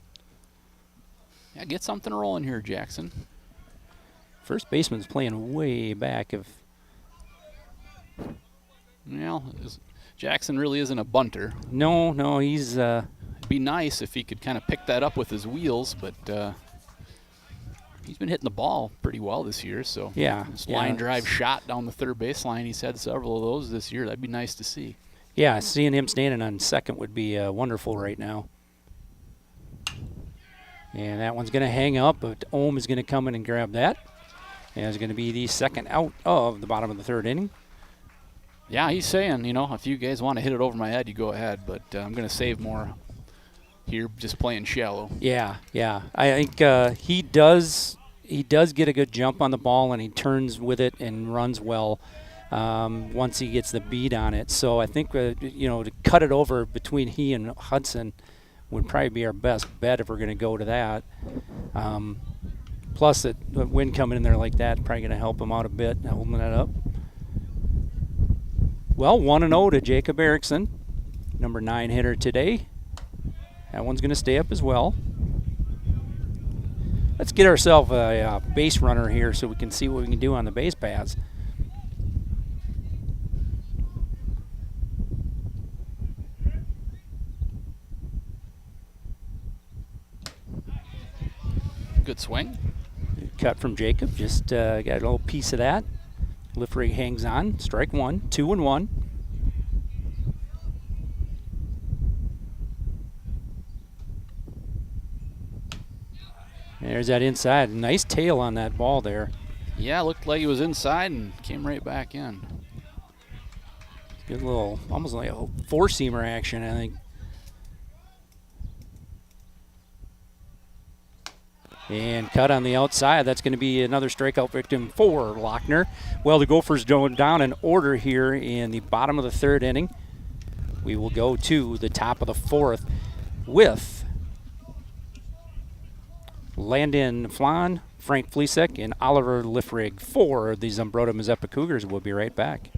Yeah, get something rolling here, Jackson. First baseman's playing way back. Well, Jackson really isn't a bunter. No, he's. It'd be nice if he could kind of pick that up with his wheels, but he's been hitting the ball pretty well this year. So Yeah. this line drive shot down the third baseline, he's had several of those this year. That'd be nice to see. Yeah, seeing him standing on second would be wonderful right now. And that one's going to hang up, but Ohm is going to come in and grab that. And it's going to be the second out of the bottom of the third inning. Yeah, he's saying, if you guys want to hit it over my head, you go ahead, but I'm going to save more here just playing shallow. Yeah. I think he does get a good jump on the ball, and he turns with it and runs well once he gets the beat on it. So I think, to cut it over between he and Hudson would probably be our best bet if we're going to go to that. Plus, the wind coming in there like that probably going to help him out a bit, holding that up. Well, 1-0 to Jacob Erickson, number 9 hitter today. That one's going to stay up as well. Let's get ourselves a base runner here so we can see what we can do on the base paths. Good swing. Cut from Jacob, just got a little piece of that. Lift rig hangs on, strike one, 2-1. There's that inside. Nice tail on that ball there. Yeah, looked like he was inside and came right back in. Good little, almost like a four-seamer action, I think. And cut on the outside. That's going to be another strikeout victim for Lochner. Well, the Gophers going down in order here in the bottom of the third inning. We will go to the top of the fourth with Landon Flan, Frank Fleesek, and Oliver Liffrig for the Zumbrota Mazeppa Cougars. We'll be right back.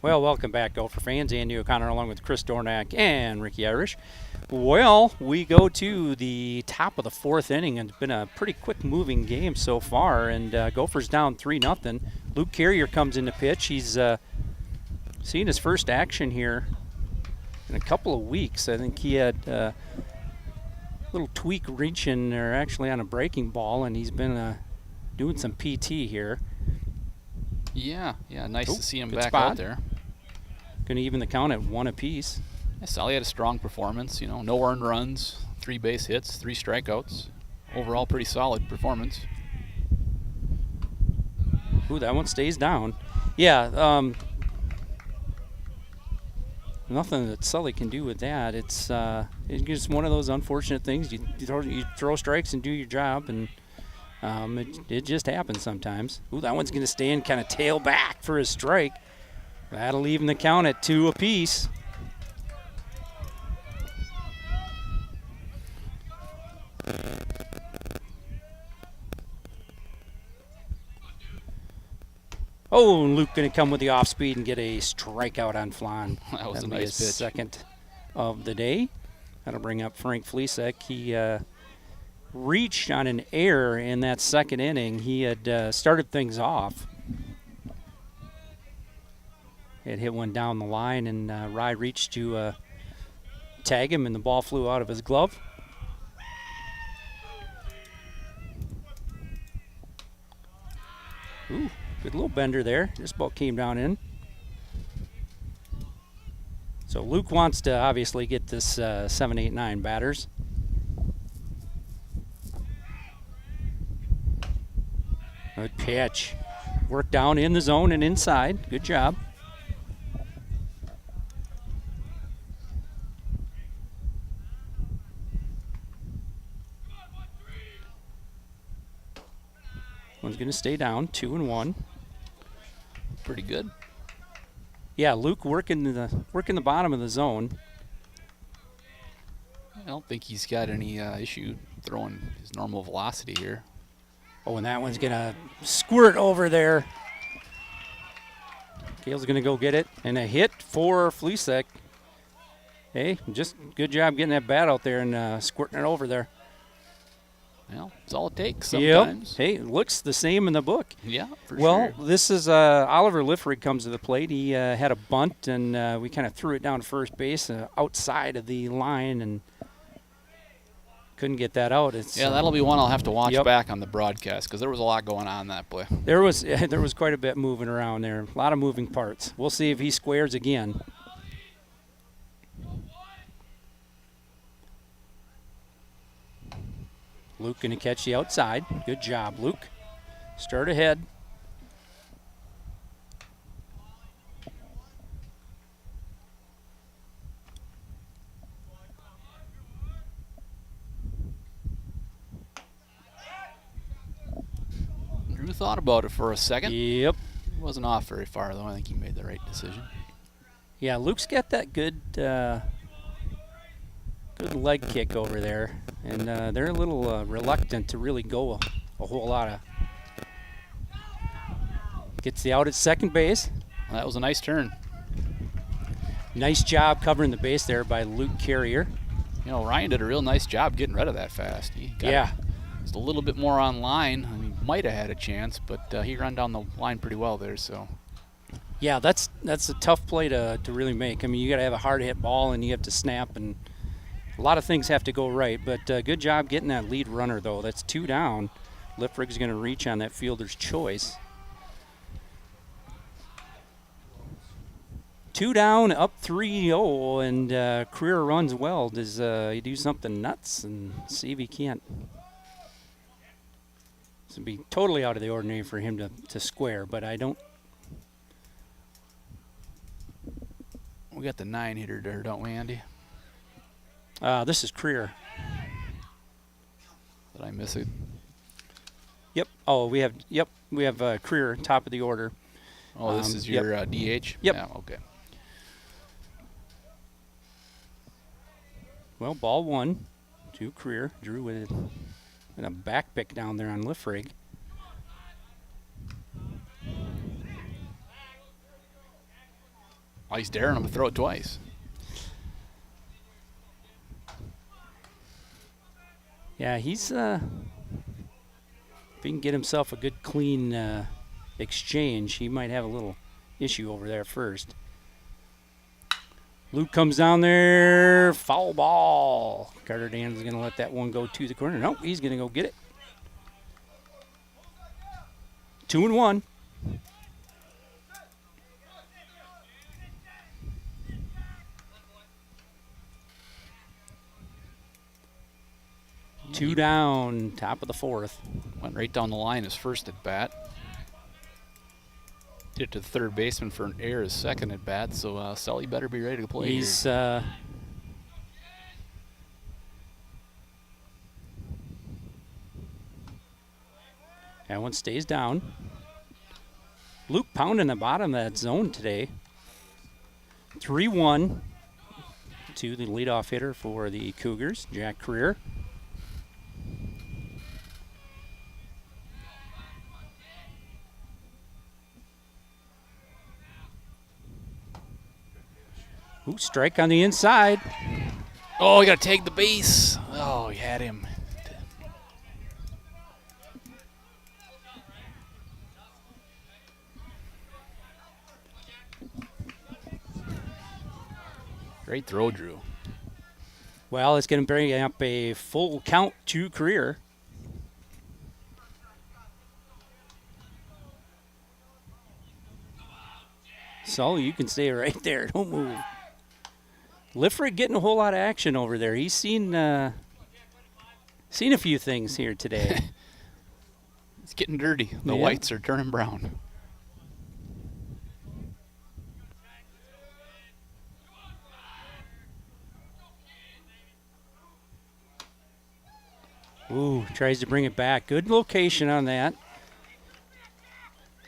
Well, welcome back, Gopher fans. Andy O'Connor along with Chris Dornack and Ricky Irish. Well, we go to the top of the fourth inning, and it's been a pretty quick-moving game so far, and Gophers down 3-0. Luke Carrier comes in to pitch. He's seen his first action here in a couple of weeks. I think he had a little tweak reaching, or actually on a breaking ball, and he's been doing some PT here. Yeah, nice to see him back spot out there. Going to even the count at 1 apiece. Yeah, Sally had a strong performance, no earned runs, 3 base hits, 3 strikeouts. Overall, pretty solid performance. Ooh, that one stays down. Yeah, nothing that Sully can do with that. It's just one of those unfortunate things. You throw strikes and do your job, and it just happens sometimes. Ooh, that one's going to stay in, kind of tail back for his strike. That'll even the count at 2 apiece. Oh, and Luke going to come with the off speed and get a strikeout on Flan. That was That'll a be nice his pitch. second of the day. That'll bring up Frank Fleesek. He reached on an error in that second inning. He had started things off. He had hit one down the line, and Rye reached to tag him, and the ball flew out of his glove. Ooh, good little bender there. Just about came down in. So Luke wants to obviously get this 7, 8, 9 batters. Good pitch. Work down in the zone and inside. Good job. One's going to stay down, 2-1. Pretty good. Yeah, Luke working the bottom of the zone. I don't think he's got any issue throwing his normal velocity here. Oh, and that one's going to squirt over there. Gale's going to go get it. And a hit for Fleesek. Hey, just good job getting that bat out there and squirting it over there. Well, it's all it takes sometimes. Yep. Hey, it looks the same in the book. Yeah, for Well, sure. this is Oliver Liffrig comes to the plate. He had a bunt, and we kind of threw it down to first base outside of the line and couldn't get that out. That'll be one I'll have to watch Yep. back on the broadcast because there was a lot going on that play. There was quite a bit moving around there. A lot of moving parts. We'll see if he squares again. Luke going to catch the outside. Good job, Luke. Start ahead. Drew thought about it for a second. Yep. He wasn't off very far, though. I think he made the right decision. Yeah, Luke's got that good leg kick over there, and they're a little reluctant to really go a whole lot of. Gets the out at second base. Well, that was a nice turn. Nice job covering the base there by Luke Carrier. Ryan did a real nice job getting rid of that fast. He got just a little bit more on line. I mean, might have had a chance, but he ran down the line pretty well there. So. Yeah, that's a tough play to really make. I mean, you got to have a hard hit ball, and you have to snap, and a lot of things have to go right. But good job getting that lead runner, though. That's 2 down. Liffrig's going to reach on that fielder's choice. 2 down, up 3-0, and Career runs well. Does he do something nuts and see if he can't? This would be totally out of the ordinary for him to square, but I don't. We got the 9-hitter there, don't we, Andy? This is Career. Did I miss it? Yep. Oh, we have Career top of the order. Oh, this is your DH? Yep. Yeah, okay. Well, ball 1 to Career. Drew with a back pick down there on Liffrig. he's daring him to throw it twice. Yeah, he's if he can get himself a good clean exchange, he might have a little issue over there first. Luke comes down there, foul ball. Carter Dan's going to let that one go to the corner. Nope, he's going to go get it. 2-1. Two down, top of the fourth. Went right down the line his first at bat. Did it to the third baseman for an error his second at bat, so Sully better be ready to play. He's here. That one stays down. Luke pounding the bottom of that zone today. 3-1 to the leadoff hitter for the Cougars, Jack Creer. Ooh, strike on the inside. Oh, he got to tag the base. Oh, he had him. Great throw, Drew. Well, it's going to bring up a full count to Creer. So you can stay right there. Don't move. Lifford getting a whole lot of action over there. He's seen a few things here today. It's getting dirty. The whites are turning brown. Ooh, tries to bring it back. Good location on that.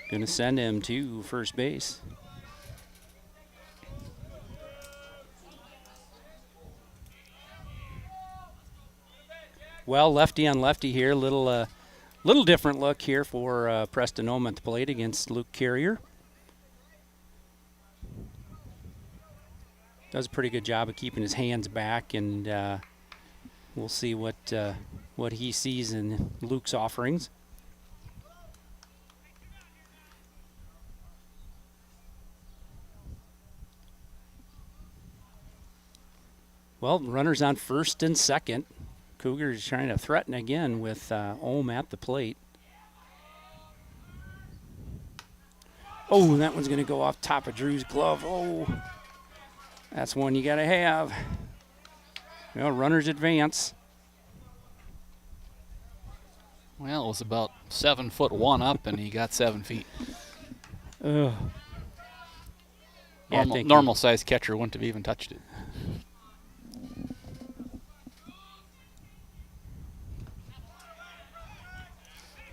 Going to send him to first base. Well, lefty on lefty here. Little different look here for Preston Ohm at the plate against Luke Carrier. Does a pretty good job of keeping his hands back, and we'll see what he sees in Luke's offerings. Well, runners on first and second. Cougars trying to threaten again with Ohm at the plate. Oh, that one's going to go off top of Drew's glove. Oh, that's one you got to have. Well, runners advance. Well, it was about 7'1" up, and he got 7 feet. Yeah, Normal size catcher wouldn't have even touched it.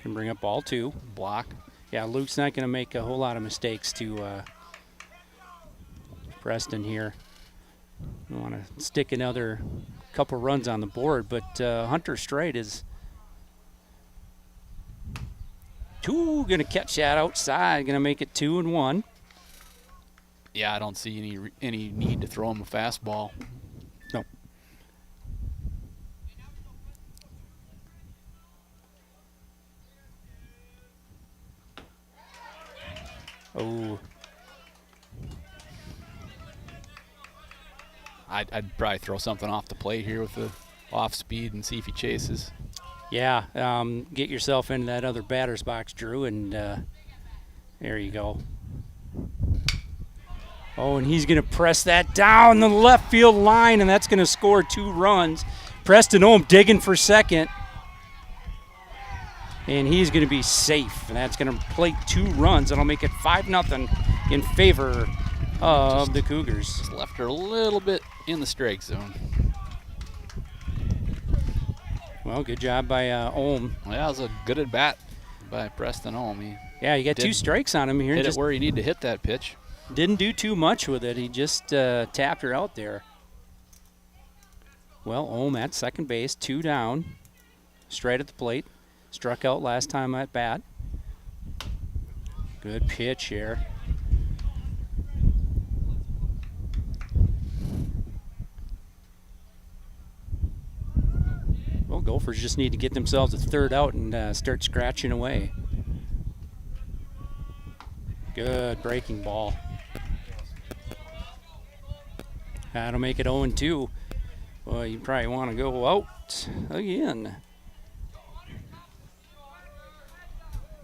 Can bring up ball two. Block. Yeah, Luke's not going to make a whole lot of mistakes to Preston here. We want to stick another couple runs on the board, but Hunter Stride is going to catch that outside, going to make it 2-1. Yeah, I don't see any need to throw him a fastball. No. Oh. I'd probably throw something off the plate here with the off speed and see if he chases. Yeah, get yourself into that other batter's box, Drew, and there you go. Oh, and he's going to press that down the left field line, and that's going to score 2 runs. Preston Ohm digging for second. And he's going to be safe, and that's going to plate 2 runs. That'll make it 5-0 in favor of the Cougars. Just left her a little bit in the strike zone. Well, good job by Ohm. Well, that was a good at bat by Preston Ohm. Yeah, you got 2 strikes on him here. Hit it where you need to hit that pitch. Didn't do too much with it. He just tapped her out there. Well, Ohm at second base, 2 down, straight at the plate. Struck out last time at bat. Good pitch here. Gophers just need to get themselves a third out and start scratching away. Good breaking ball. That'll make it 0-2. Well, you probably want to go out again.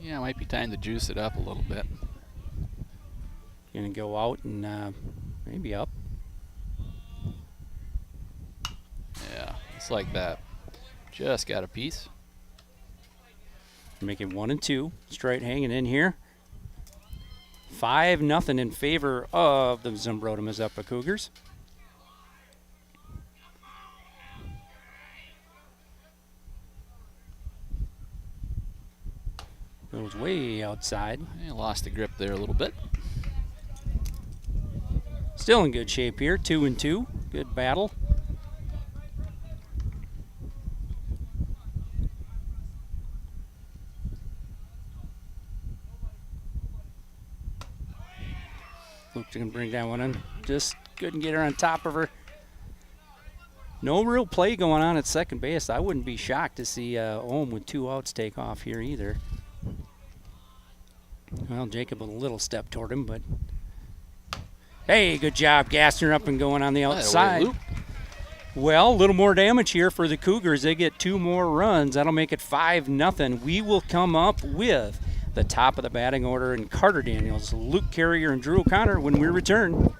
Yeah, it might be time to juice it up a little bit. Gonna go out and maybe up. Yeah, it's like that. Just got a piece. Make it 1-2. Straight hanging in here. 5-0 in favor of the Zumbrota Mazeppa Cougars. Goes way outside. Yeah, lost the grip there a little bit. Still in good shape here. 2-2. Good battle. Luke's going to bring that one in. Just couldn't get her on top of her. No real play going on at second base. I wouldn't be shocked to see Ohm with 2 outs take off here either. Well, Jacob with a little step toward him, but hey, good job gassing her up and going on the outside. Well, a little more damage here for the Cougars. They get 2 more runs. That'll make it 5-0. We will come up with the top of the batting order in Carter Daniels, Luke Carrier, and Drew O'Connor when we return.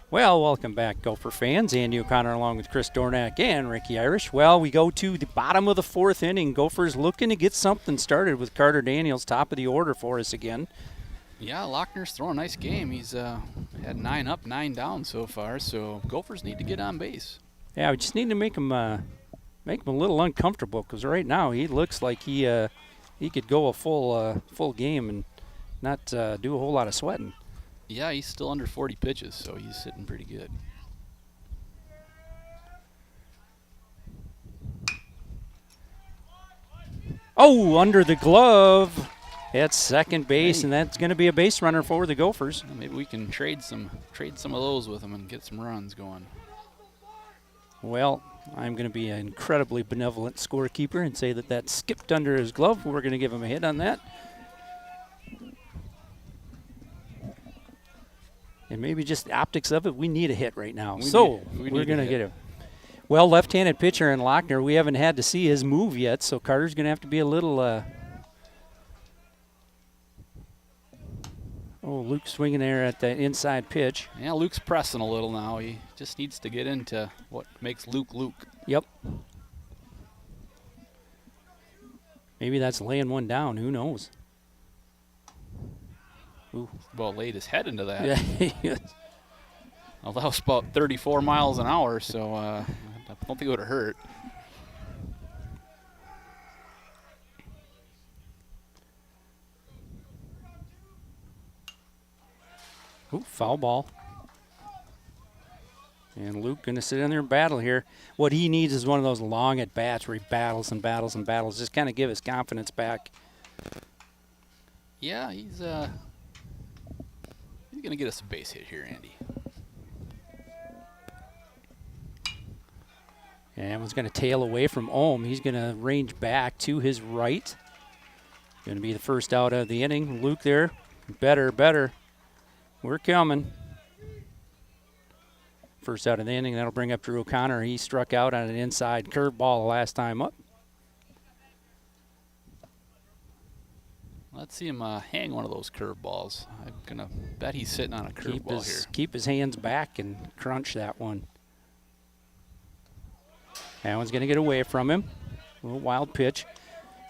Well, welcome back, Gopher fans. Andy O'Connor along with Chris Dornack and Ricky Irish. Well, we go to the bottom of the 4th inning. Gophers looking to get something started with Carter Daniels, top of the order for us again. Yeah, Lochner's throwing a nice game. He's had 9 up, 9 down so far, so Gophers need to get on base. Yeah, we just need to make him a little uncomfortable, because right now he looks like he could go a full game and not do a whole lot of sweating. Yeah, he's still under 40 pitches, so he's sitting pretty good. Oh, under the glove at second base, and that's going to be a base runner for the Gophers. Well, maybe we can trade some of those with him and get some runs going. Well, I'm going to be an incredibly benevolent scorekeeper and say that skipped under his glove. We're going to give him a hit on that. And maybe just the optics of it, we need a hit right now. We're going to get him. Well, left-handed pitcher in Lochner, we haven't had to see his move yet, so Carter's going to have to be a little Luke swinging there at the inside pitch. Yeah, Luke's pressing a little now. He just needs to get into what makes Luke Luke. Yep. Maybe that's laying one down. Who knows? Ooh. Well, laid his head into that. Yeah. Well, that was about 34 miles an hour, so I don't think it would have hurt. Ooh, foul ball. And Luke going to sit in there and battle here. What he needs is one of those long at-bats where he battles and battles and battles. Just kind of give his confidence back. Yeah, he's going to get us a base hit here, Andy. And that one's going to tail away from Ohm. He's going to range back to his right. Going to be the first out of the inning. Luke there. Better. We're coming. First out of the inning. That'll bring up Drew O'Connor. He struck out on an inside curveball the last time up. Let's see him hang one of those curveballs. I'm going to bet he's sitting on a curveball here. Keep his hands back and crunch that one. That one's going to get away from him. A little wild pitch.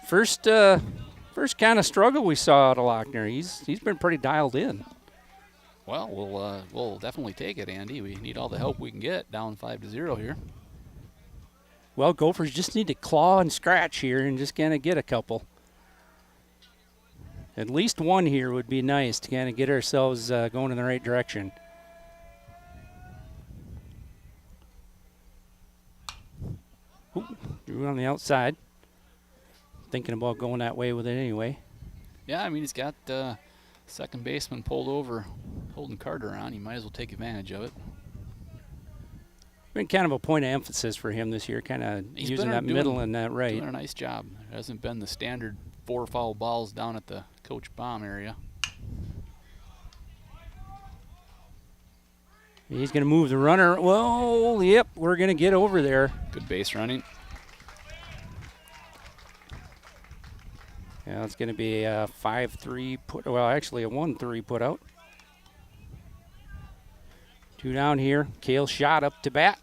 First kind of struggle we saw out of Lochner. He's been pretty dialed in. Well, we'll definitely take it, Andy. We need all the help we can get. Down 5-0 here. Well, Gophers just need to claw and scratch here and just kind of get a couple. At least one here would be nice to kind of get ourselves going in the right direction. Ooh, Drew on the outside. Thinking about going that way with it anyway. Yeah, I mean, he's got second baseman pulled over, holding Carter on. He might as well take advantage of it. Been kind of a point of emphasis for him this year, kind of using that middle and that right. Doing a nice job. There hasn't been the standard 4 foul balls down at the Coach Baum area. He's going to move the runner. Well, yep, we're going to get over there. Good base running. Yeah, it's going to be a 5-3 put. Well, actually a 1-3 put out. 2 down here. Kale shot up to bat.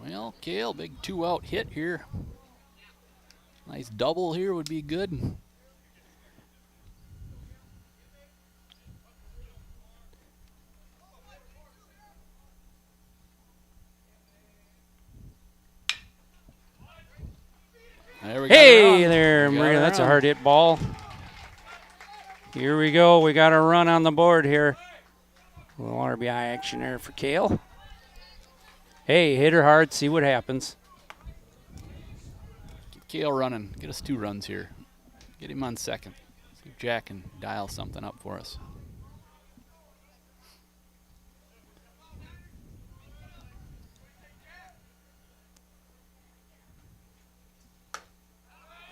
Well, Kale, big 2-out hit here. Nice double here would be good. There we go. Hey there, Marina. That's a hard hit ball. Here we go. We got a run on the board here. A little RBI action there for Kale. Hey, hit her hard. See what happens. Get Kale running. Get us 2 runs here. Get him on second. See if Jack can dial something up for us.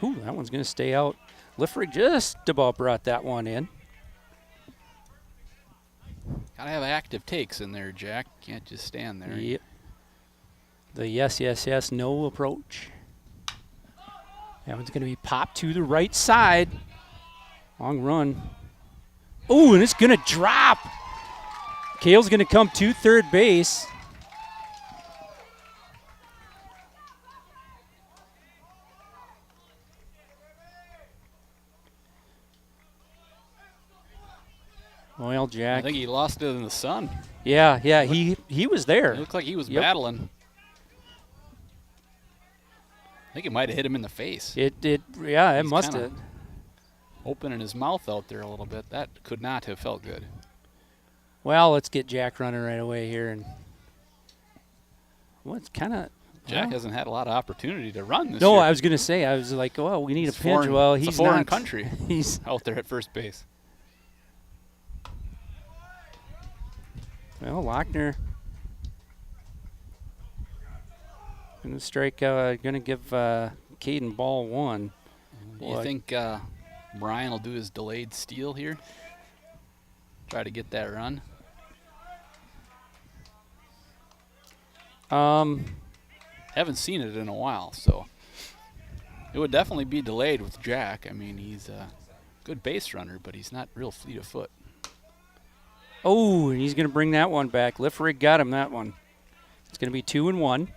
Ooh, that one's going to stay out. Liffrig just about brought that one in. Gotta have active takes in there, Jack. Can't just stand there. Yep. The yes, no approach. That one's going to be popped to the right side. Long run. Ooh, and it's going to drop. Kale's going to come to third base. Well, Jack. I think he lost it in the sun. Yeah, he was there. It looked like he was battling. I think it might have hit him in the face. It must have. Opening his mouth out there a little bit. That could not have felt good. Well, let's get Jack running right away here. And it's kind of. Jack hasn't had a lot of opportunity to run this year. No, I was going to say, I was like, well, we need a pinch. Well, he's a foreign not. country. He's out there at first base. Well, Lochner going to strike, going to give Caden ball 1. Do you think Brian will do his delayed steal here? Try to get that run? Haven't seen it in a while, so it would definitely be delayed with Jack. I mean, he's a good base runner, but he's not real fleet of foot. Oh, and he's going to bring that one back. Liffrig got him that one. It's going to be 2-1.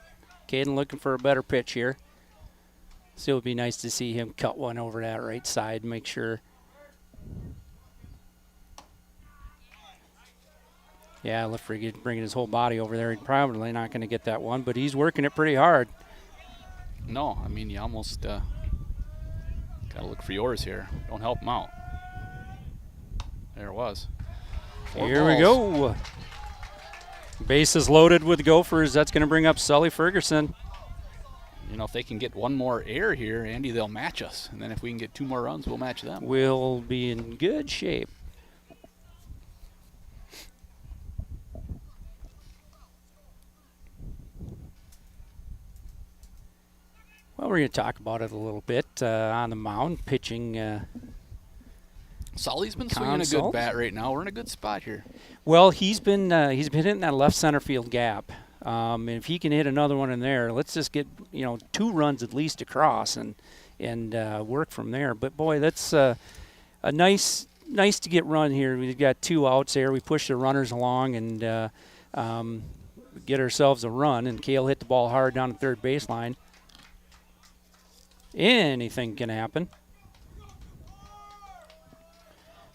Caden looking for a better pitch here. Still would be nice to see him cut one over that right side, make sure Yeah, Lifrig bringing his whole body over there. He's probably not going to get that one, but he's working it pretty hard. No, I mean, you almost got to look for yours here. Don't help him out. There it was. Here we go. Bases loaded with Gophers. That's going to bring up Sully Ferguson. You know, if they can get one more air here, Andy, they'll match us. And then if we can get 2 more runs, we'll match them. We'll be in good shape. Well, we're going to talk about it a little bit on the mound, pitching. Sully's been swinging a good bat right now. We're in a good spot here. Well, he's been hitting that left center field gap. And if he can hit another one in there, let's just get 2 runs at least across and work from there. But boy, that's a nice to get run here. We've got 2 outs there. We push the runners along and get ourselves a run. And Cale hit the ball hard down the third baseline. Anything can happen.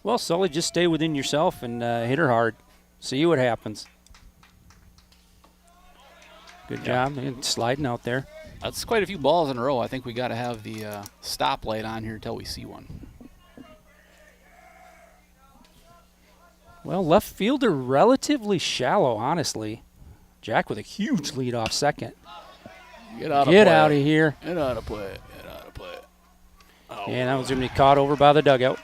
Well, Sully, just stay within yourself and hit her hard. See what happens. Good job. Sliding out there. That's quite a few balls in a row. I think we got to have the stoplight on here until we see one. Well, left fielder relatively shallow, honestly. Jack with a huge lead off second. Get out of here. Get out of play. Oh. And that was going to be caught over by the dugout.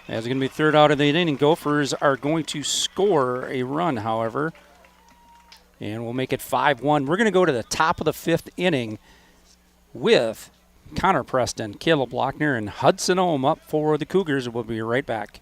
That's going to be third out of the inning. Gophers are going to score a run, however. And we'll make it 5-1. We're going to go to the top of the 5th inning with Connor Preston, Caleb Lochner, and Hudson Ohm up for the Cougars. We'll be right back.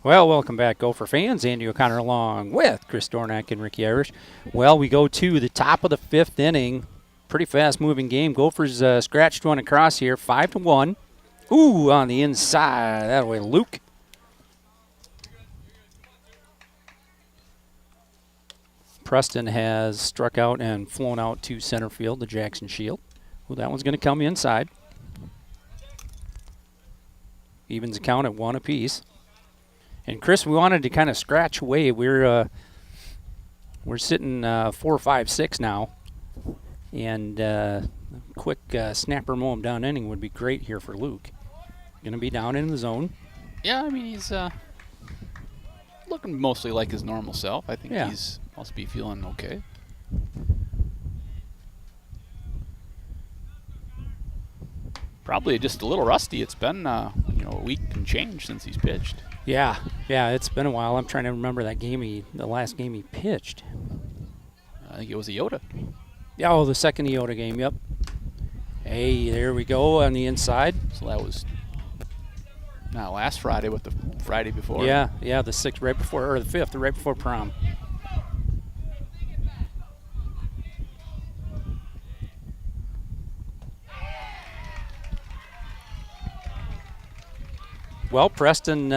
Well, welcome back, Gopher fans. Andy O'Connor along with Chris Dornack and Ricky Irish. Well, we go to the top of the 5th inning. Pretty fast-moving game. Gophers scratched one across here, 5-1. Ooh, on the inside. That way, Luke. Preston has struck out and flown out to center field, the Jackson Shield. Well, that one's going to come inside. Evens the count at 1 apiece. And Chris, we wanted to kind of scratch away. We're sitting 4-5-6 now, and quick snapper mow him down inning would be great here for Luke. Going to be down in the zone. Yeah, I mean he's looking mostly like his normal self. I think he's must be feeling okay. Probably just a little rusty. It's been a week and change since he's pitched. Yeah, it's been a while. I'm trying to remember the last game he pitched. I think it was Iota. Yeah, the second Iota game, yep. Hey, there we go on the inside. So that was not last Friday, but the Friday before. Yeah, the 6th, right before, or the 5th, right before prom. Well, Preston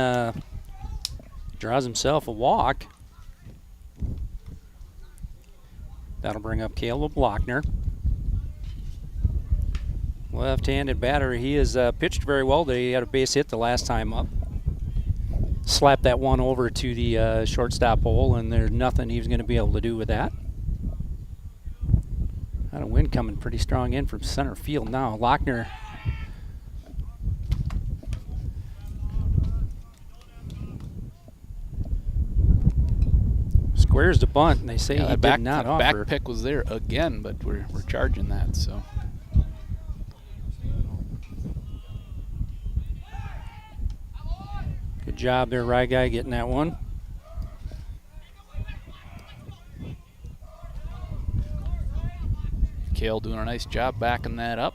draws himself a walk. That'll bring up Caleb Lochner. Left-handed batter. He has pitched very well. He had a base hit the last time up. slap that one over to the shortstop hole, and there's nothing he was going to be able to do with that. Got a wind coming pretty strong in from center field now. Lochner squares the bunt, and they say he did not offer. Back pick was there again, but we're charging that, so. Good job there, Rye Guy, getting that one. Kale doing a nice job backing that up.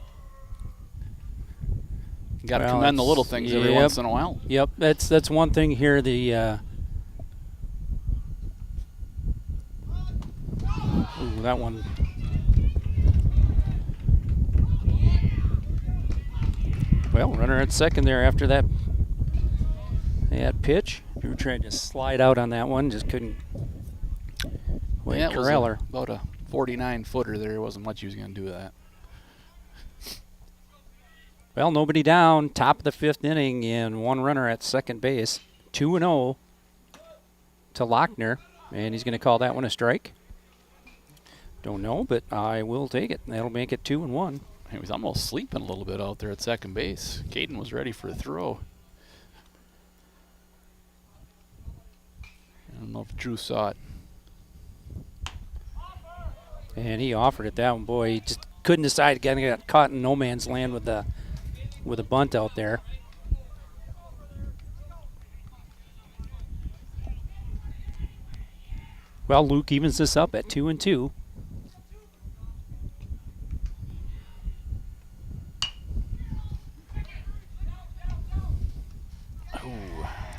You got to commend the little things every once in a while. Yep, that's one thing here. The ooh, that one. Well, runner at second there after that pitch. Drew tried to slide out on that one, just couldn't. Yeah, it was about a 49-footer there. There wasn't much he was going to do with that. Well, nobody down. Top of the 5th inning, and one runner at second base. 2-0 to Lochner, and he's going to call that one a strike. Don't know, but I will take it. That'll make it 2-1. He was almost sleeping a little bit out there at second base. Caden was ready for a throw. I don't know if Drew saw it. And he offered it that one. Boy, he just couldn't decide. Again, got caught in no man's land with a bunt out there. Well, Luke evens this up at 2-2.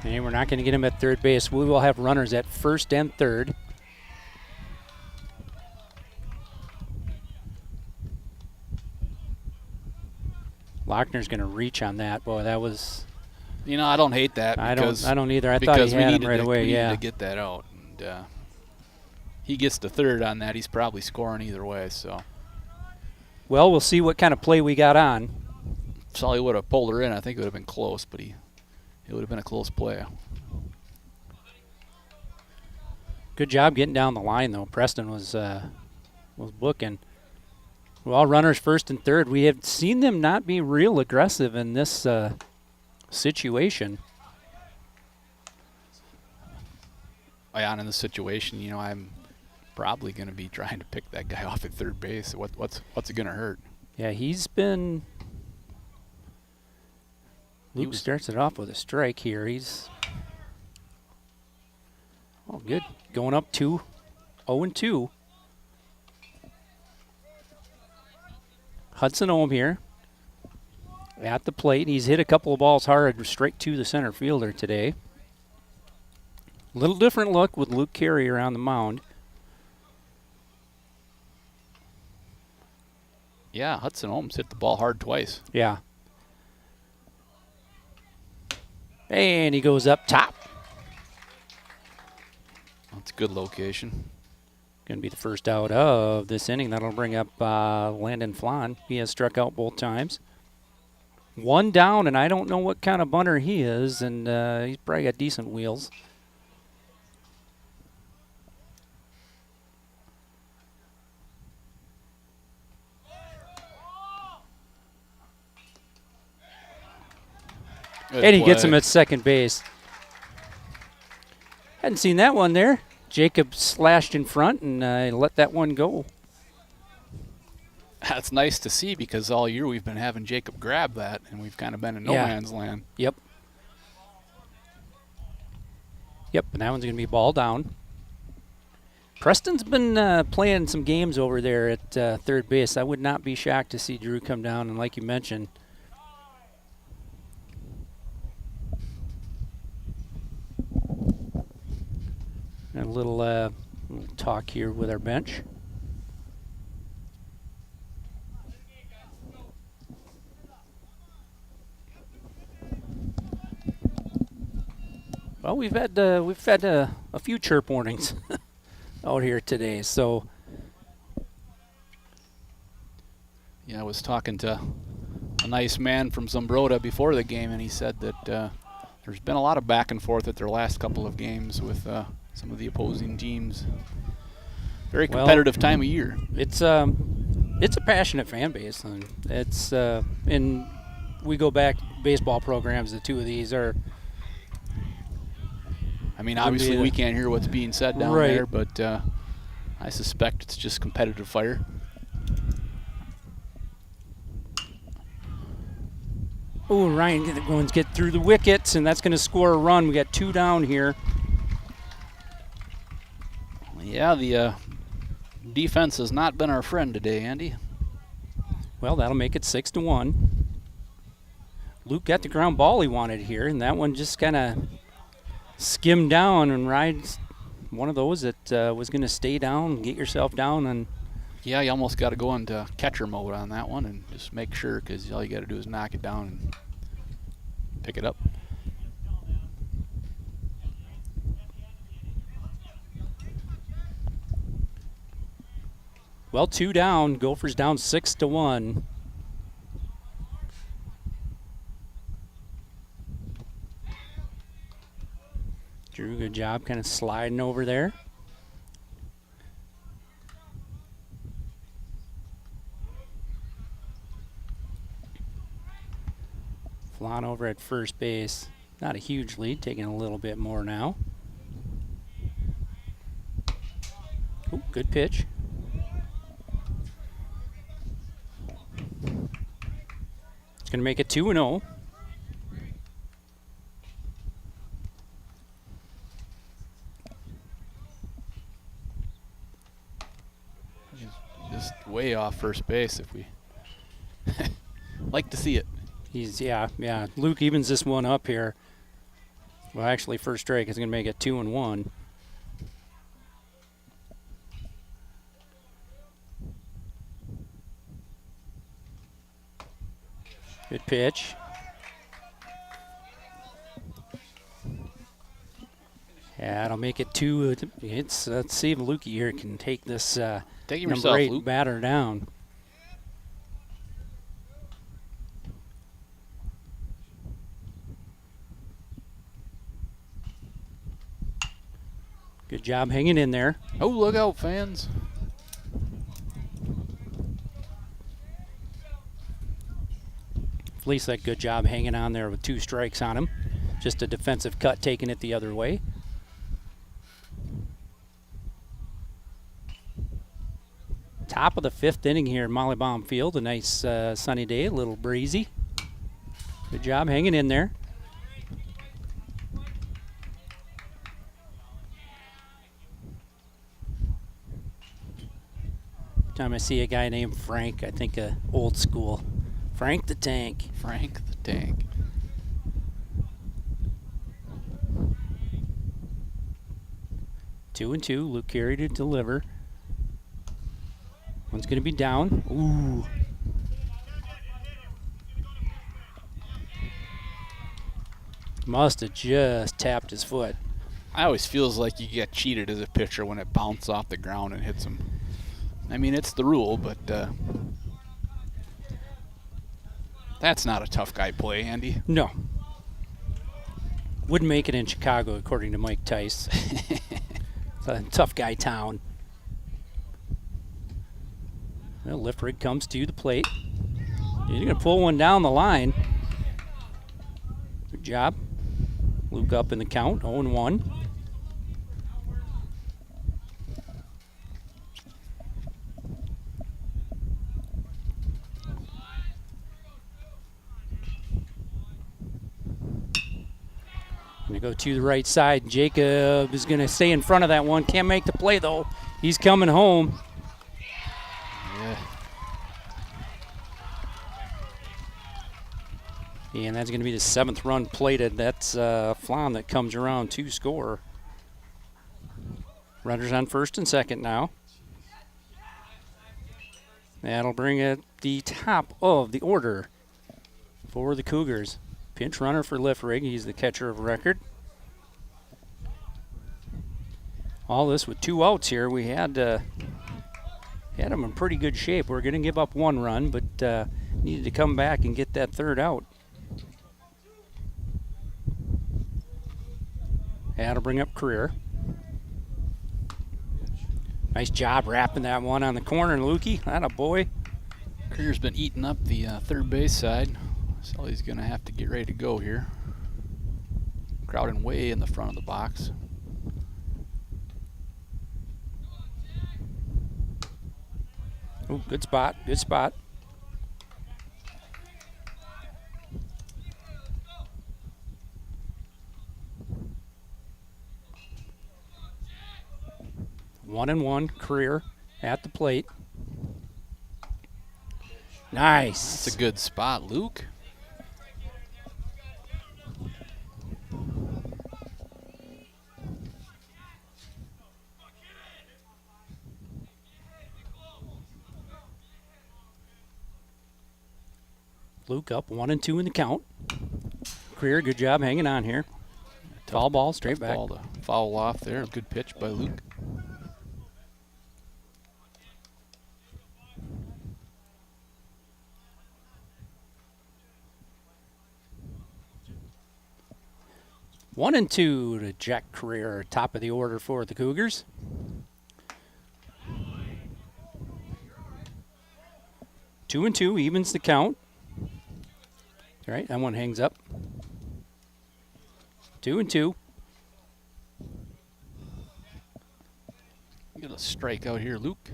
And we're not going to get him at third base. We will have runners at first and third. Lochner's going to reach on that. Boy, that was. You know, I don't hate that. I don't either. I thought he had him right away. We needed to get that out, and he gets to third on that. He's probably scoring either way. So. Well, we'll see what kind of play we got on. Sully would have pulled her in. I think it would have been close, but it would have been a close play. Good job getting down the line, though. Preston was booking. Well, runners first and third. We have seen them not be real aggressive in this situation. Yeah, and in this situation, you know, I'm probably going to be trying to pick that guy off at third base. What's it going to hurt? Yeah, he's been. Luke starts it off with a strike here. He's. Oh, good. Going up 0-2. Hudson Ohm here at the plate. He's hit a couple of balls hard straight to the center fielder today. A little different look with Luke Carrier on the mound. Yeah, Hudson Ohm's hit the ball hard twice. Yeah. And he goes up top. That's a good location. Going to be the first out of this inning. That'll bring up Landon Flan. He has struck out both times. One down, and I don't know what kind of bunter he is, and he's probably got decent wheels. Good and he play. gets him at second base. Hadn't seen that one there. Jacob slashed in front and let that one go. That's nice to see because all year we've been having Jacob grab that, and we've kind of been in no man's land. Yep. Yep, and that one's going to be ball down. Preston's been playing some games over there at third base. I would not be shocked to see Drew come down, and like you mentioned, a little talk here with our bench. Well, we've had a few chirp warnings out here today, so. Yeah, I was talking to a nice man from Zumbrota before the game, and he said that there's been a lot of back and forth at their last couple of games with some of the opposing teams. Very competitive time of year. It's a passionate fan base, and it's and we go back baseball programs. The two of these are. I mean, obviously we can't hear what's being said down there, but I suspect it's just competitive fire. Oh, Ryan going to get through the wickets, and that's going to score a run. We got 2 down here. Yeah, the defense has not been our friend today, Andy. Well, that'll make it 6-1. Luke got the ground ball he wanted here, and that one just kind of skimmed down, and Ryan's one of those that was going to stay down, get yourself down. And yeah, you almost got to go into catcher mode on that one and just make sure, because all you got to do is knock it down and pick it up. Well, 2 down. Gophers down 6-1. Drew, good job kind of sliding over there. Flan over at first base. Not a huge lead, taking a little bit more now. Ooh, good pitch. It's going to make it 2-0. Just way off first base if we like to see it. Yeah. Luke evens this one up here. Well, actually, first strike is going to make it 2-1. Good pitch. Yeah, it'll make it 2. Let's see if Lukey here can take this Take number yourself, 8 Luke. batter down. Good job hanging in there. Oh, look out, fans. Fleece, good job hanging on there with 2 strikes on him. Just a defensive cut, taking it the other way. Top of the 5th inning here in Mollybaum Field. A nice sunny day, a little breezy. Good job hanging in there. Time I see a guy named Frank, I think old school. Frank the Tank. Frank the Tank. Two and two. Luke Carey to deliver. One's going to be down. Ooh. Must have just tapped his foot. I always feels like you get cheated as a pitcher when it bounces off the ground and hits him. I mean, it's the rule, but that's not a tough guy play, Andy. No. Wouldn't make it in Chicago, according to Mike Tice. It's a tough guy town. Well, lift rig comes to the plate. You're going to pull one down the line. Good job. Luke up in the count, 0-1. Going to go to the right side. Jacob is going to stay in front of that one. Can't make the play, though. He's coming home. Yeah. And that's going to be the 7th run plated. That's Flan that comes around to score. Runners on first and second now. That'll bring it the top of the order for the Cougars. Pinch runner for Liffrig. He's the catcher of record. All this with 2 outs here. We had him in pretty good shape. We're going to give up 1 run, but needed to come back and get that 3rd out. That'll bring up Career. Nice job wrapping that one on the corner, Lukey. That a boy. Career's been eating up the third base side. So he's going to have to get ready to go here. Crowding way in the front of the box. Oh, good spot. Good spot. One and one, Career at the plate. Nice. That's a good spot, Luke. Luke up 1-2 in the count. Career, good job hanging on here. Foul ball, straight back. Ball to foul off there. Good pitch by Luke. One and two to Jack Career, top of the order for the Cougars. Two and two evens the count. All right, that one hangs up. 2-2. Get a strike out here, Luke.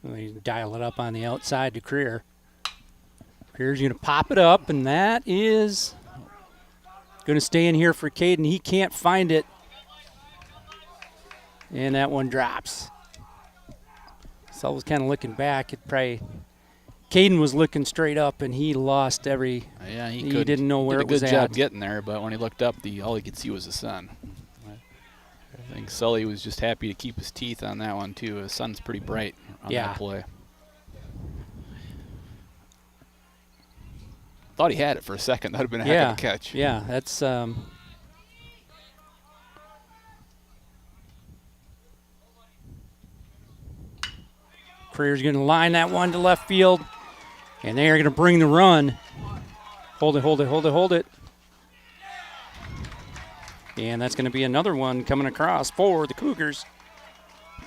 They dial it up on the outside to Career. Career's going to pop it up, and that is going to stay in here for Caden. He can't find it. And that one drops. So I was kind of looking back. Caden was looking straight up, and he lost every. Yeah, he didn't know where it was at. Did a good job getting there, but when he looked up, all he could see was the sun. I think Sully was just happy to keep his teeth on that one too. The sun's pretty bright on that play. Thought he had it for a second. That would have been a heck of a catch. Yeah, that's. Career's going to line that one to left field, and they are going to bring the run. Hold it. And that's going to be another one coming across for the Cougars.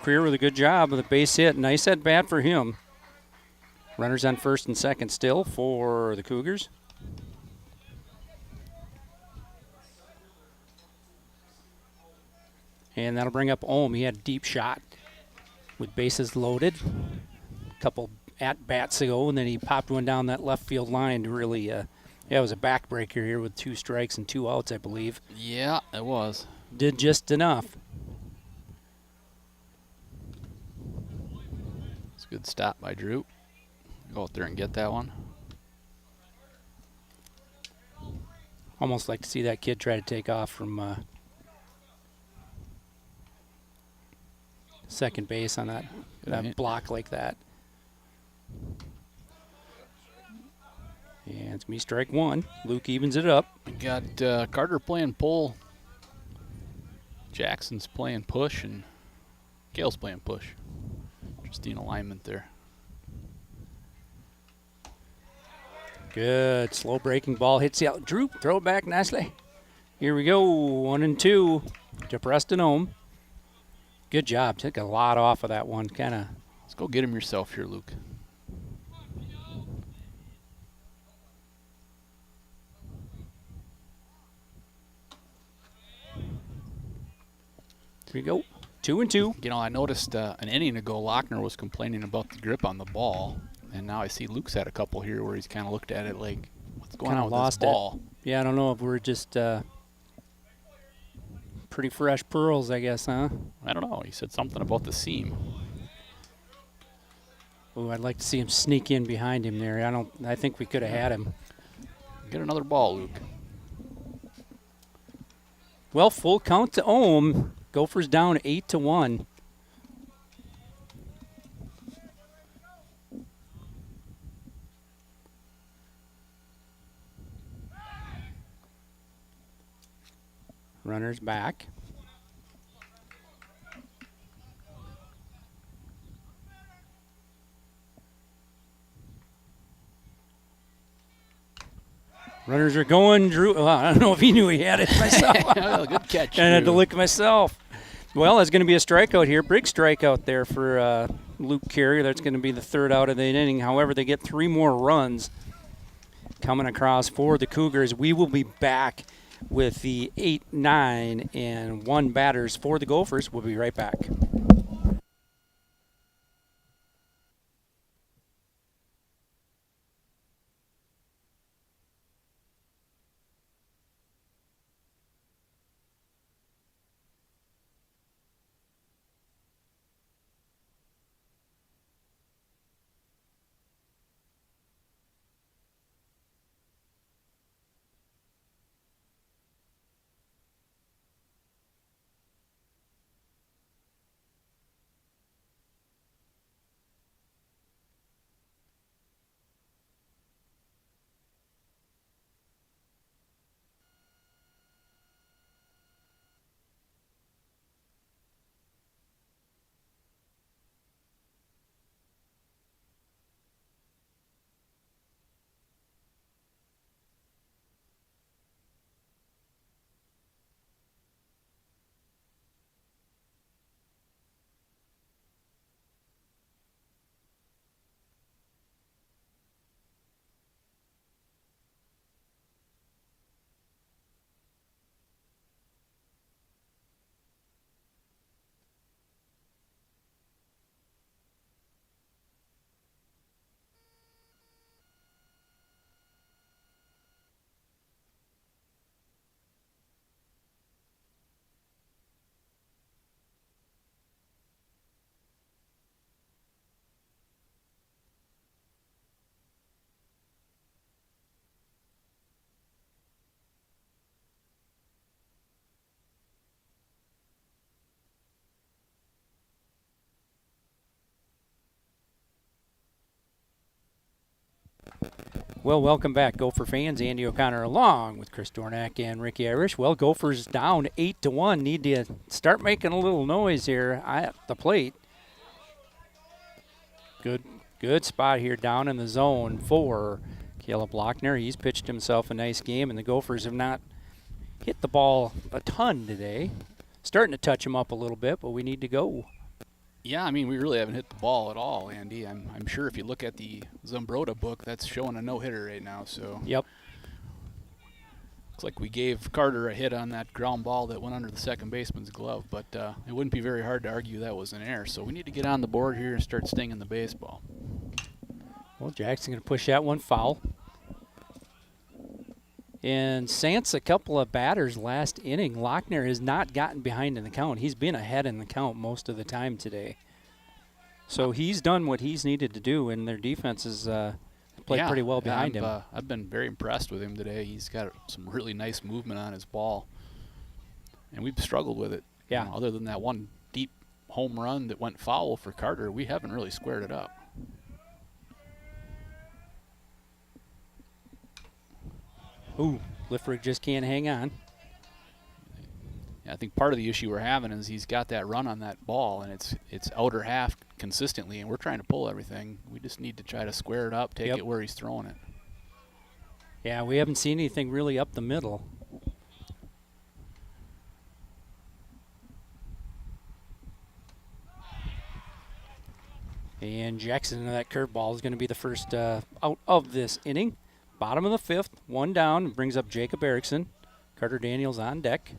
Career with a good job with a base hit. Nice at bat for him. Runners on first and second still for the Cougars. And that'll bring up Ohm. He had a deep shot with bases loaded a couple at-bats ago, and then he popped one down that left field line to really, it was a backbreaker here with 2 strikes and 2 outs, I believe. Yeah, it was. Did just enough. It's a good stop by Drew. Go out there and get that one. Almost like to see that kid try to take off from second base on that block like that. And it's me strike one. Luke evens it up. We got Carter playing pull. Jackson's playing push, and Gale's playing push. Interesting alignment there. Good. Slow breaking ball hits the out. Drew, throw it back nicely. Here we go. 1-2 to Preston Ohm. Good job. Took a lot off of that one. Let's go get him yourself here, Luke. Here we go. 2-2. You know, I noticed an inning ago, Lochner was complaining about the grip on the ball, and now I see Luke's had a couple here where he's kind of looked at it like, what's going on with this ball? Yeah, I don't know if we're just pretty fresh pearls, I guess, huh? I don't know. He said something about the seam. Oh, I'd like to see him sneak in behind him there. I think we could have had him. Get another ball, Luke. Well, full count to Ohm. Gophers down 8-1. Runners back. Runners are going. Drew, well, I don't know if he knew he had it myself. Well, good catch. I had to Drew. lick myself. Well, there's going to be a strikeout here. Big strikeout there for Luke Carey. That's going to be the third out of the inning. However, they get 3 more runs coming across for the Cougars. We will be back with the 8, 9, and 1 batters for the Gophers. We'll be right back. Well, welcome back, Gopher fans. Andy O'Connor along with Chris Dornack and Ricky Irish. Well, Gophers down 8-1. Need to start making a little noise here at the plate. Good spot here down in the zone for Caleb Lochner. He's pitched himself a nice game, and the Gophers have not hit the ball a ton today. Starting to touch him up a little bit, but we need to go. Yeah, I mean, we really haven't hit the ball at all, Andy. I'm sure if you look at the Zumbrota book, that's showing a no-hitter right now. So Yep. looks like we gave Carter a hit on that ground ball that went under the second baseman's glove, but it wouldn't be very hard to argue that was an error. So we need to get on the board here and start stinging the baseball. Well, Jackson going to push that one foul. And Sant's a couple of batters last inning. Lochner has not gotten behind in the count. He's been ahead in the count most of the time today. So he's done what he's needed to do, and their defense has played pretty well behind him. I've been very impressed with him today. He's got some really nice movement on his ball, and we've struggled with it. Yeah. You know, other than that one deep home run that went foul for Carter, we haven't really squared it up. Ooh, Lifford just can't hang on. I think part of the issue we're having is he's got that run on that ball, and it's outer half consistently, and we're trying to pull everything. We just need to try to square it up, take it where he's throwing it. Yeah, we haven't seen anything really up the middle. And Jackson, that curveball is going to be the first out of this inning. Bottom of the 5th, 1 down, brings up Jacob Erickson. Carter Daniels on deck.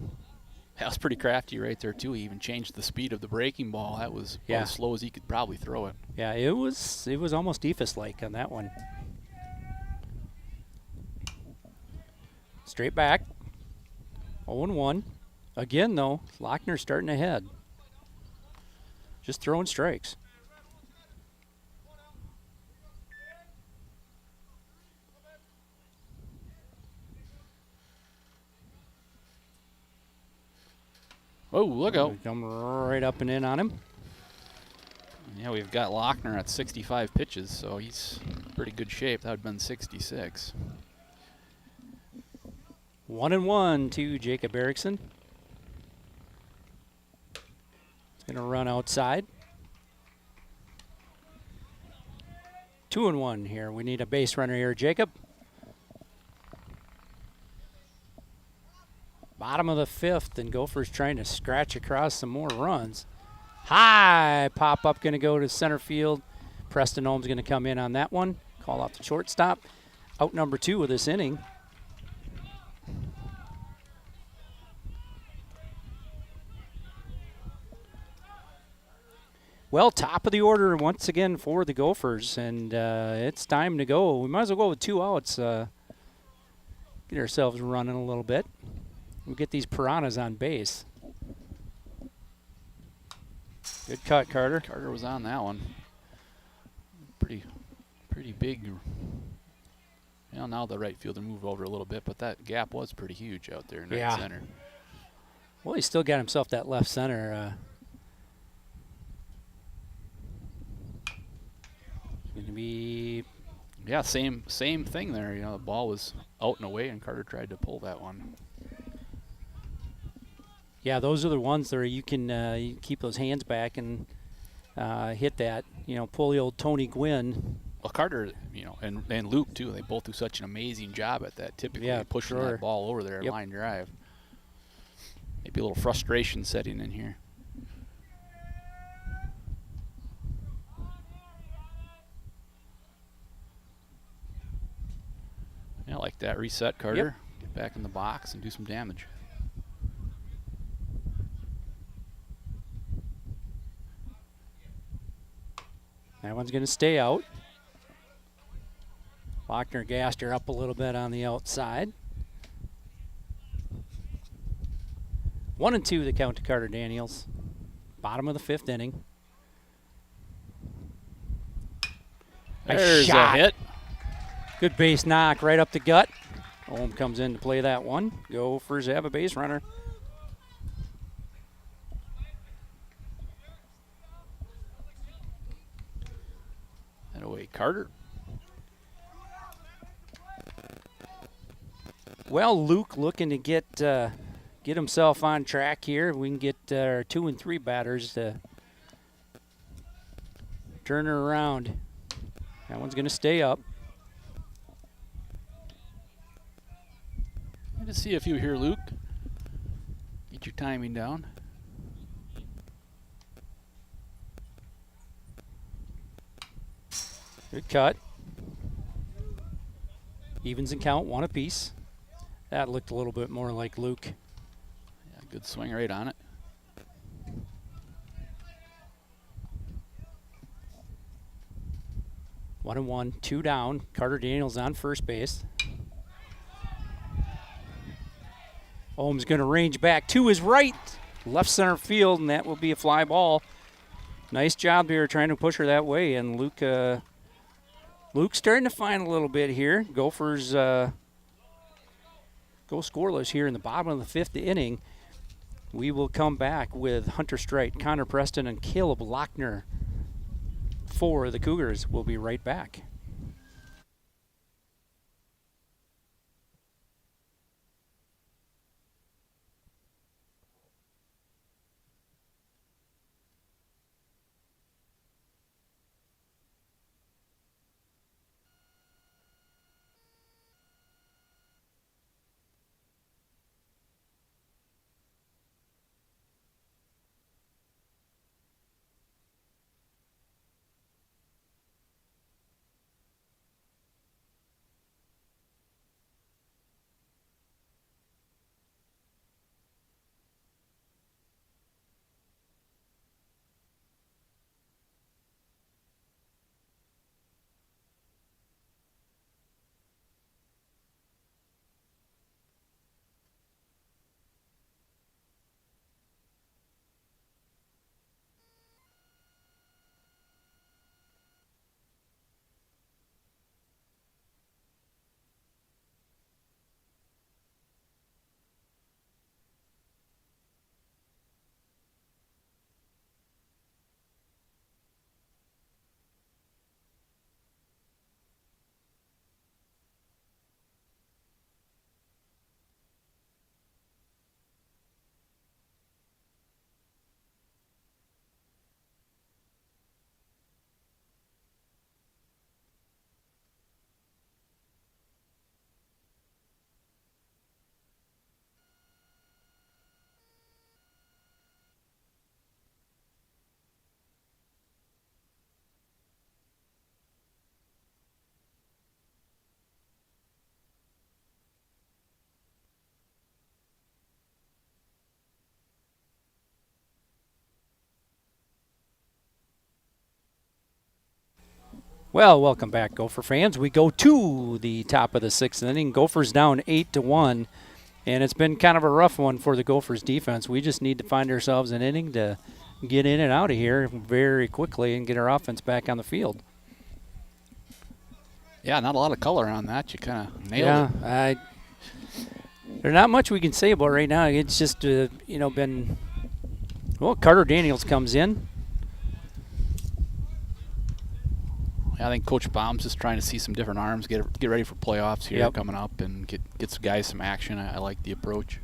That was pretty crafty right there, too. He even changed the speed of the breaking ball. That was about as slow as he could probably throw it. Yeah, it was almost Ephus-like on that one. Straight back. 0-1. Again, though, Lochner starting ahead. Just throwing strikes. Oh, look out. Come right up and in on him. Yeah, we've got Lochner at 65 pitches, so he's in pretty good shape. That would have been 66. 1-1 to Jacob Erickson. He's going to run outside. 2-1 here. We need a base runner here, Jacob. Bottom of the 5th, and Gophers trying to scratch across some more runs. High pop up going to go to center field. Preston Holmes going to come in on that one. Call off the shortstop. Out number 2 of this inning. Well, top of the order once again for the Gophers, and it's time to go. We might as well go with 2 outs. Get ourselves running a little bit. We'll get these piranhas on base. Good cut, Carter. Carter was on that one. Pretty big. Well, now the right fielder moved over a little bit, but that gap was pretty huge out there in right center. Well, he still got himself that left center. Going to be... Yeah, same thing there. You know, the ball was out and away, and Carter tried to pull that one. Yeah, those are the ones that you can keep those hands back and hit that. You know, pull the old Tony Gwynn. Well, Carter, you know, and Luke too. They both do such an amazing job at that. Typically, pushing that ball over there, line drive. Maybe a little frustration setting in here. Yeah, like that. Reset, Carter. Get back in the box and do some damage. That one's going to stay out. Lochner gassed her up a little bit on the outside. 1-2 the count to Carter Daniels. Bottom of the 5th inning. There's a hit. Good base knock right up the gut. Holm comes in to play that one. Gophers have a base runner. And away, Carter. Well, Luke looking to get himself on track here. We can get our 2 and 3 batters to turn her around. That one's going to stay up. Good to see a few here, Luke. Get your timing down. Good cut. Evens and count, 1 apiece. That looked a little bit more like Luke. Yeah, good swing right on it. One and 1, 2 down. Carter Daniels on first base. Holmes going to range back to his right, left center field, and that will be a fly ball. Nice job here trying to push her that way, and Luke's starting to find a little bit here. Gophers go scoreless here in the bottom of the 5th inning. We will come back with Hunter Strite, Connor Preston, and Caleb Lochner for the Cougars. We'll be right back. Well, welcome back, Gopher fans. We go to the top of the 6th inning. Gophers down 8-1, and it's been kind of a rough one for the Gophers defense. We just need to find ourselves an inning to get in and out of here very quickly and get our offense back on the field. Yeah, not a lot of color on that. You kind of nailed it. There's not much we can say about it right now. It's just, been. Well, Carter Daniels comes in. I think Coach Baum's just trying to see some different arms, get ready for playoffs here coming up, and get some guys some action. I like the approach.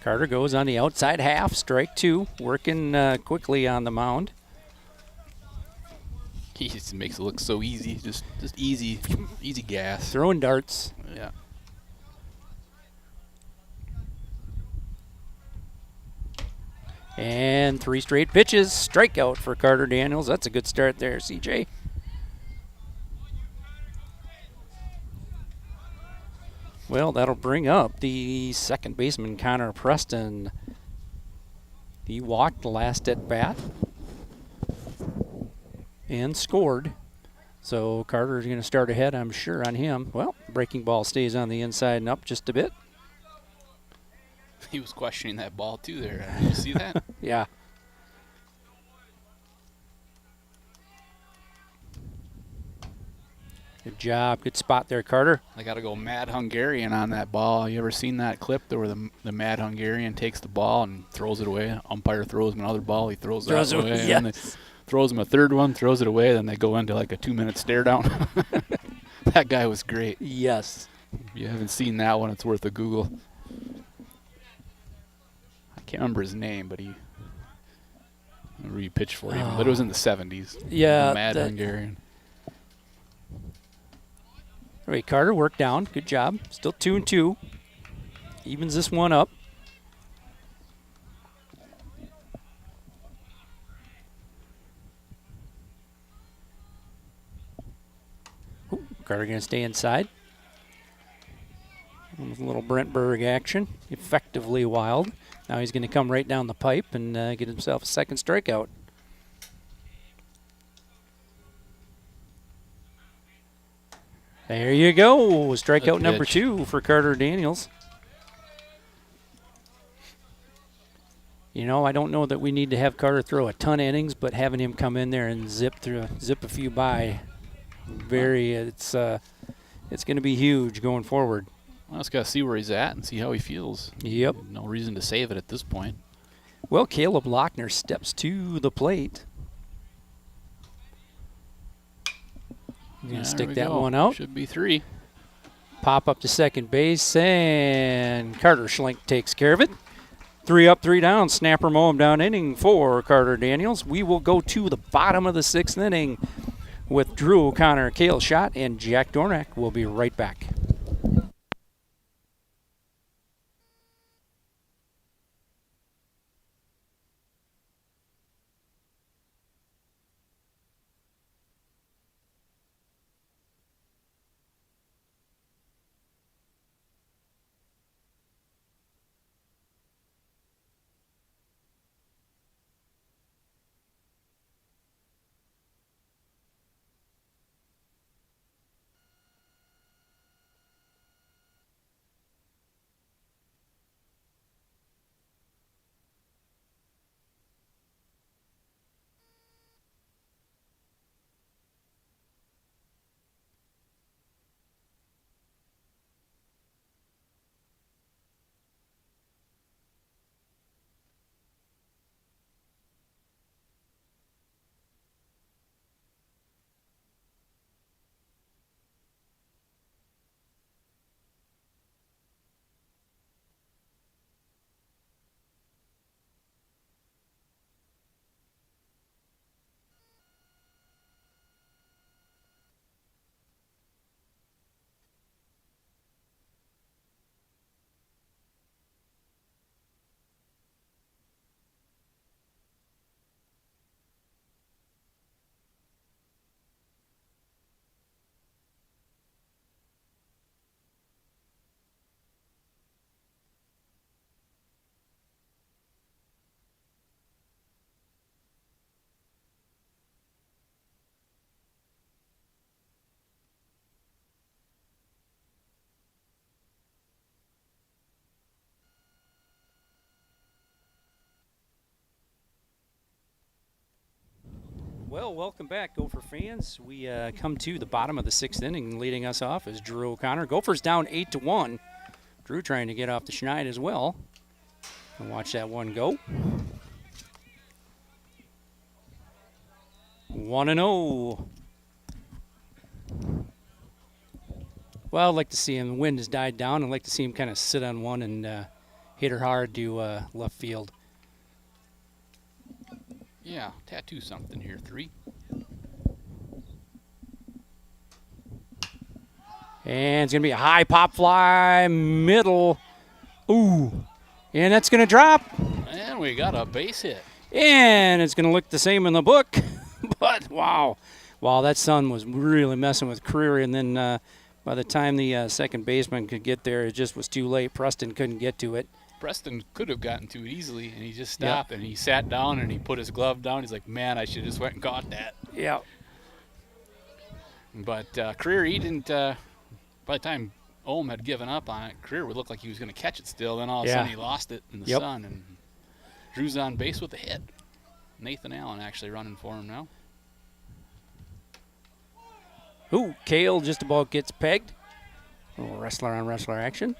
Carter goes on the outside half, strike 2, working quickly on the mound. He just makes it look so easy, just easy gas. Throwing darts. Yeah. And 3 straight pitches, strikeout for Carter Daniels. That's a good start there, CJ. Well, that'll bring up the second baseman, Connor Preston. He walked last at bat and scored. So Carter's going to start ahead, I'm sure, on him. Well, breaking ball stays on the inside and up just a bit. He was questioning that ball too there. Did you see that? Yeah. Good job. Good spot there, Carter. I got to go Mad Hungarian on that ball. You ever seen that clip where the Mad Hungarian takes the ball and throws it away? Umpire throws him another ball. He throws it away. Yes. And throws him a third one, throws it away. Then they go into like a 2-minute stare down. That guy was great. Yes. If you haven't seen that one, it's worth a Google. I can't remember his name, but he pitched for him. But it was in the 70s. Yeah. The Mad Hungarian. All right, Carter worked down. Good job. Still 2-2. Evens this one up. Ooh, Carter going to stay inside. A little Brentberg action. Effectively wild. Now he's going to come right down the pipe and get himself a second strikeout. There you go. Strikeout number 2 for Carter Daniels. You know, I don't know that we need to have Carter throw a ton of innings, but having him come in there and zip a few by, it's going to be huge going forward. Well, just got to see where he's at and see how he feels. Yep. No reason to save it at this point. Well, Caleb Lochner steps to the plate. He's going to stick that one out. Should be 3. Pop up to second base, and Carter Schlink takes care of it. 3 up, 3 down. Snapper mow him down inning for Carter Daniels. We will go to the bottom of the 6th inning with Drew O'Connor, Cale Schott, and Jack Dornack. We'll be right back. Well, welcome back, Gopher fans. We come to the bottom of the 6th inning. Leading us off is Drew O'Connor. Gophers down 8-1. Drew trying to get off the schneid as well. And watch that one go. 1-0. Well, I'd like to see him. The wind has died down. I'd like to see him kind of sit on one and hit her hard to left field. Yeah, tattoo something here, 3. And it's going to be a high pop fly, middle. Ooh. And that's going to drop. And we got a base hit. And it's going to look the same in the book. But, wow. Wow, that sun was really messing with Creary. And then by the time the second baseman could get there, it just was too late. Preston couldn't get to it. Preston could have gotten to it easily, and he just stopped, and he sat down, and he put his glove down. He's like, man, I should have just went and caught that. Yeah. But Creary didn't, by the time Ohm had given up on it, Creary would look like he was going to catch it still. Then all of a sudden he lost it in the sun, and Drew's on base with a hit. Nathan Allen actually running for him now. Ooh, Kale just about gets pegged. A little wrestler on wrestler action.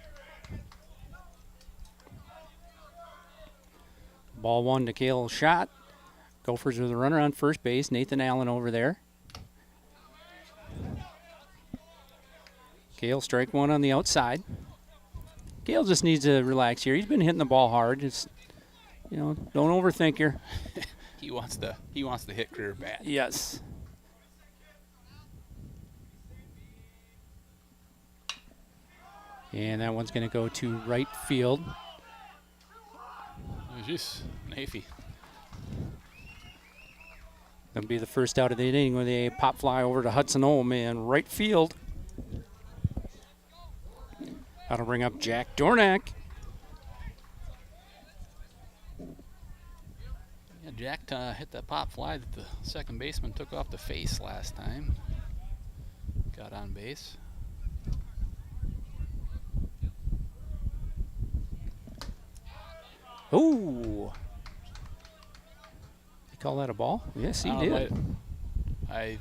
Ball 1 to Kale's shot. Gophers with a runner on first base. Nathan Allen over there. Kale strike 1 on the outside. Kale just needs to relax here. He's been hitting the ball hard. Just, don't overthink her. He wants to hit Creer bad. Yes. And that one's going to go to right field. Jeez, Nafy. That'll be the first out of the inning with a pop fly over to Hudson Ohm in right field. That'll bring up Jack Dornack. Yeah, Jack hit that pop fly that the second baseman took off the face last time. Got on base. Ooh. You call that a ball? Yes, he did. I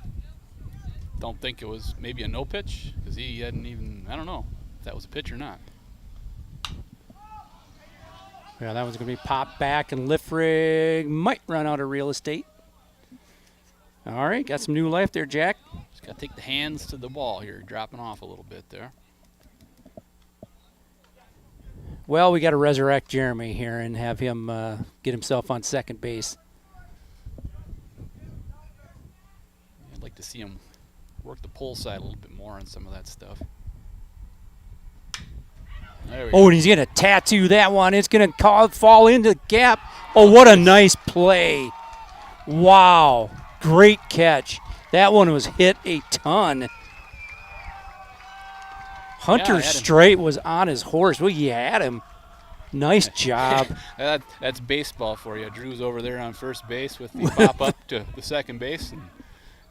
don't think it was maybe a no pitch because he hadn't even, I don't know if that was a pitch or not. Yeah, that one's going to be popped back, and Liffrig might run out of real estate. All right, got some new life there, Jack. Just got to take the hands to the ball here, dropping off a little bit there. Well, we got to resurrect Jeremy here and have him get himself on second base. I'd like to see him work the pull side a little bit more on some of that stuff. There we go. And he's going to tattoo that one. It's going to fall into the gap. Oh, what a nice play. Wow. Great catch. That one was hit a ton. Hunter Straight was on his horse. Well, you had him. Nice job. That's baseball for you. Drew's over there on first base with the pop up to the second base. And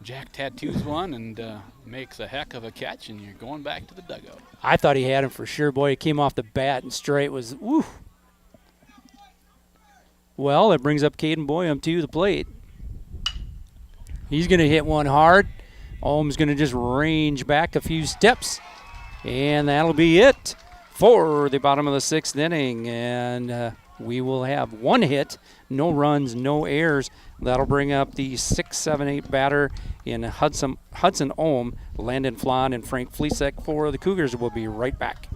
Jack tattoos one and makes a heck of a catch, and you're going back to the dugout. I thought he had him for sure. Boy, he came off the bat, and Straight was, woo. Well, it brings up Caden Boyum to the plate. He's going to hit one hard. Ohm's going to just range back a few steps. And that'll be it for the bottom of the 6th inning. And we will have one hit, no runs, no errors. That'll bring up the 6, 7, 8 batter in Hudson Ohm, Landon Flon, and Frank Fleesek for the Cougars. We'll be right back.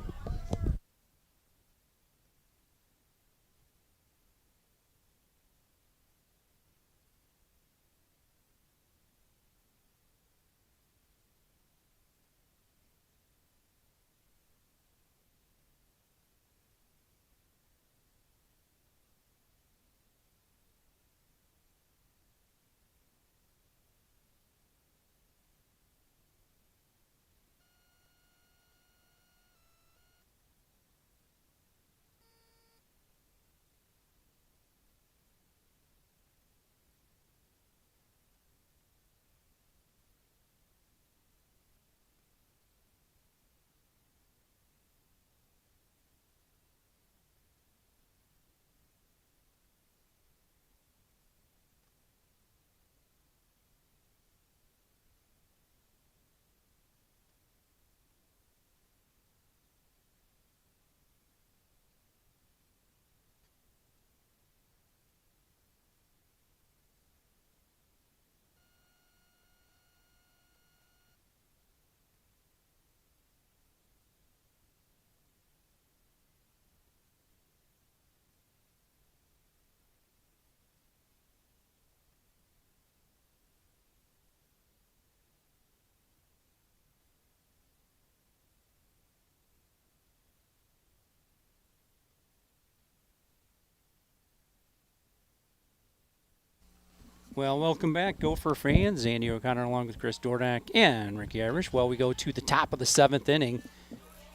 Well, welcome back, Gopher fans. Andy O'Connor along with Chris Dordak and Ricky Irish. Well, we go to the top of the 7th inning.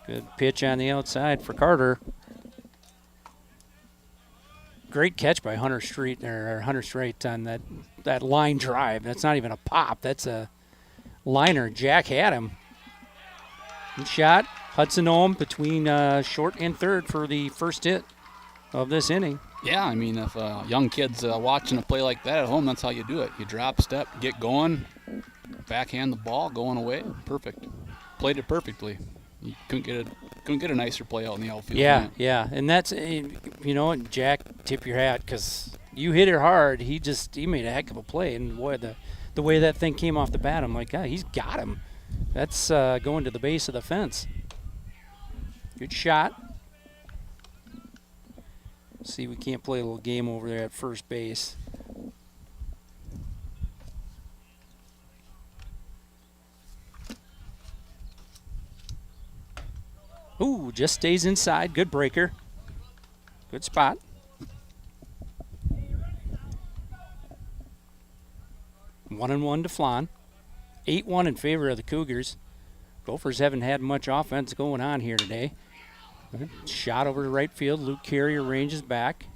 Good pitch on the outside for Carter. Great catch by Hunter Street on that line drive. That's not even a pop. That's a liner. Jack had him. Good shot. Hudson Ohm between short and third for the first hit of this inning. Yeah, I mean, if young kids watching a play like that at home, that's how you do it. You drop, step, get going, backhand the ball, going away. Perfect. Played it perfectly. You couldn't get a nicer play out in the outfield. Yeah, and that's, Jack, tip your hat, because you hit it hard. He made a heck of a play, and boy, the way that thing came off the bat, I'm like, God, he's got him. That's going to the base of the fence. Good shot. See, we can't play a little game over there at first base. Ooh, just stays inside. Good breaker. Good spot. One and one to Flan. 8-1 in favor of the Cougars. Gophers haven't had much offense going on here today. Shot over to right field. Luke Carrier ranges back.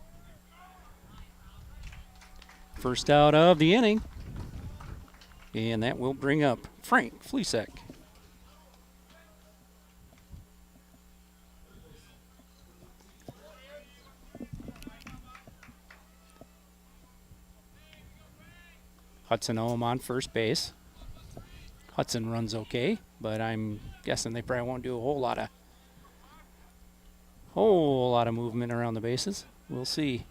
First out of the inning. And that will bring up Frank Fleesek. Hudson Ohm on first base. Hudson runs okay, but I'm guessing they probably won't do a whole lot of movement around the bases. We'll see.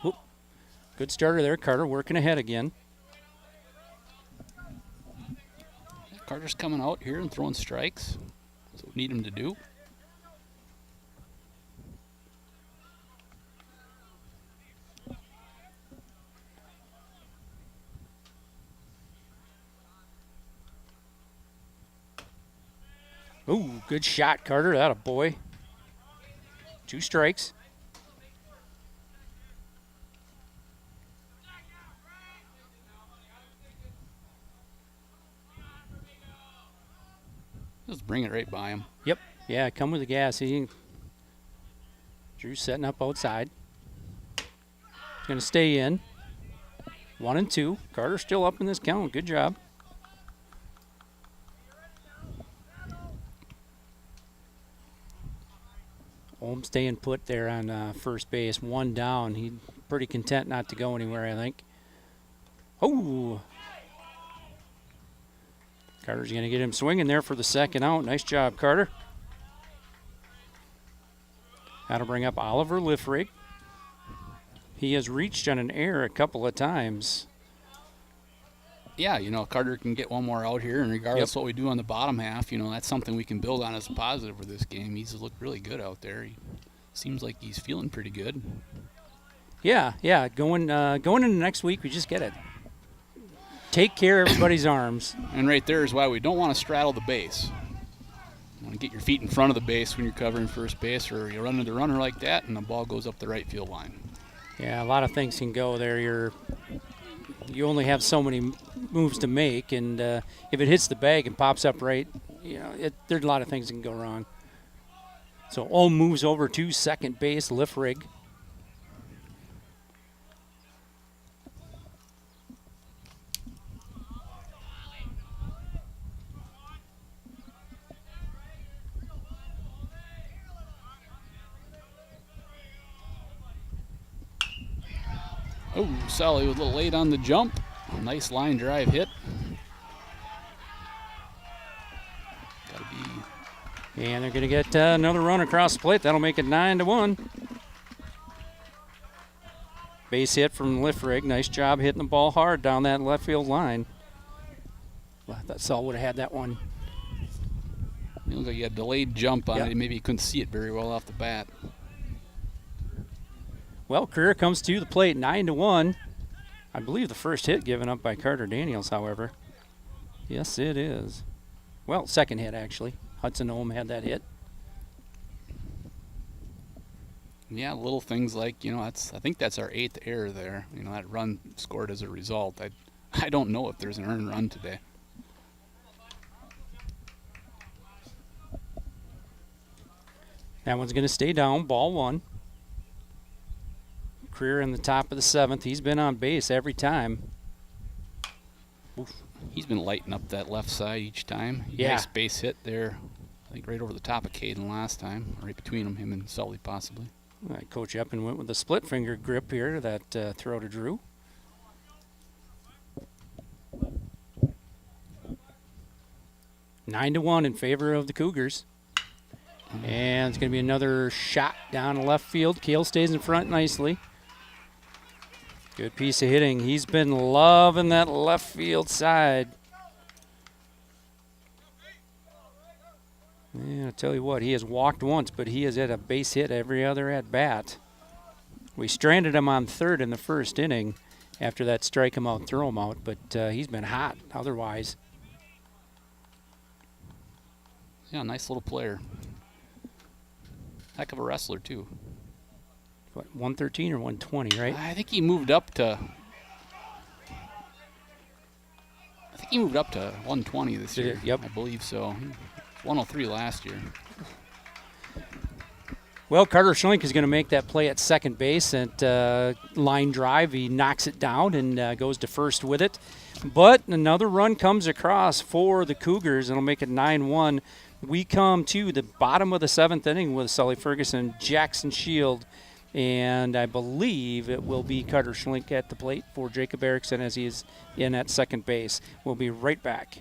Whoop. Good starter there. Carter working ahead again. Carter's coming out here and throwing strikes. That's what we need him to do. Ooh, good shot, Carter. That a boy. 2 strikes. Just bring it right by him. Yep. Yeah, come with the gas. Drew's setting up outside. He's going to stay in. 1 and 2. Carter still up in this count. Good job. Ohm staying put there on first base. 1 down. He's pretty content not to go anywhere, I think. Oh! Carter's going to get him swinging there for the second out. Nice job, Carter. That'll bring up Oliver Liffrig. He has reached on an error a couple of times. Yeah, Carter can get one more out here, and regardless what we do on the bottom half, that's something we can build on as a positive for this game. He's looked really good out there. He seems like he's feeling pretty good. Yeah. Going into next week, we just get it. Take care of everybody's arms. And right there is why we don't want to straddle the base. You want to get your feet in front of the base when you're covering first base, or you run into the runner like that, and the ball goes up the right field line. Yeah, a lot of things can go there. You only have so many moves to make, and if it hits the bag and pops up right, there's a lot of things that can go wrong. So Ohm moves over to second base. Liffrig. Oh, Sully was a little late on the jump. Nice line drive hit. Gotta be. And they're going to get another run across the plate. That'll make it 9-1. Base hit from Liffrig. Nice job hitting the ball hard down that left field line. Well, I thought Saul would have had that one. It looked like he had a delayed jump on it. Maybe he couldn't see it very well off the bat. Well, career comes to the plate, 9-1. I believe the first hit given up by Carter Daniels, however. Yes, it is. Well, second hit, actually. Hudson Ohm had that hit. Yeah, little things like, I think that's our 8th error there. That run scored as a result. I don't know if there's an earned run today. That one's going to stay down, ball 1. Career in the top of the 7th. He's been on base every time. Oof. He's been lighting up that left side each time. Yeah. Nice base hit there. I think right over the top of Caden last time. Right between him and Sully possibly. Coach Eppen went with a split finger grip here, that throw to Drew. Nine to 1 in favor of the Cougars. And it's going to be another shot down left field. Kale stays in front nicely. Good piece of hitting. He's been loving that left field side. Yeah, I'll tell you what, he has walked once, but he has had a base hit every other at bat. We stranded him on third in the first inning after that strike him out, throw him out, but he's been hot otherwise. Yeah, nice little player. Heck of a wrestler, too. What, 113 or 120, right? I think he moved up to 120 this year. Yep. I believe so. 103 last year. Well, Carter Schlink is going to make that play at second base and line drive. He knocks it down and goes to first with it. But another run comes across for the Cougars, and it'll make it 9-1. We come to the bottom of the 7th inning with Sully Ferguson, Jackson Shield, and I believe it will be Carter Schlink at the plate for Jacob Erickson as he is in at second base. We'll be right back.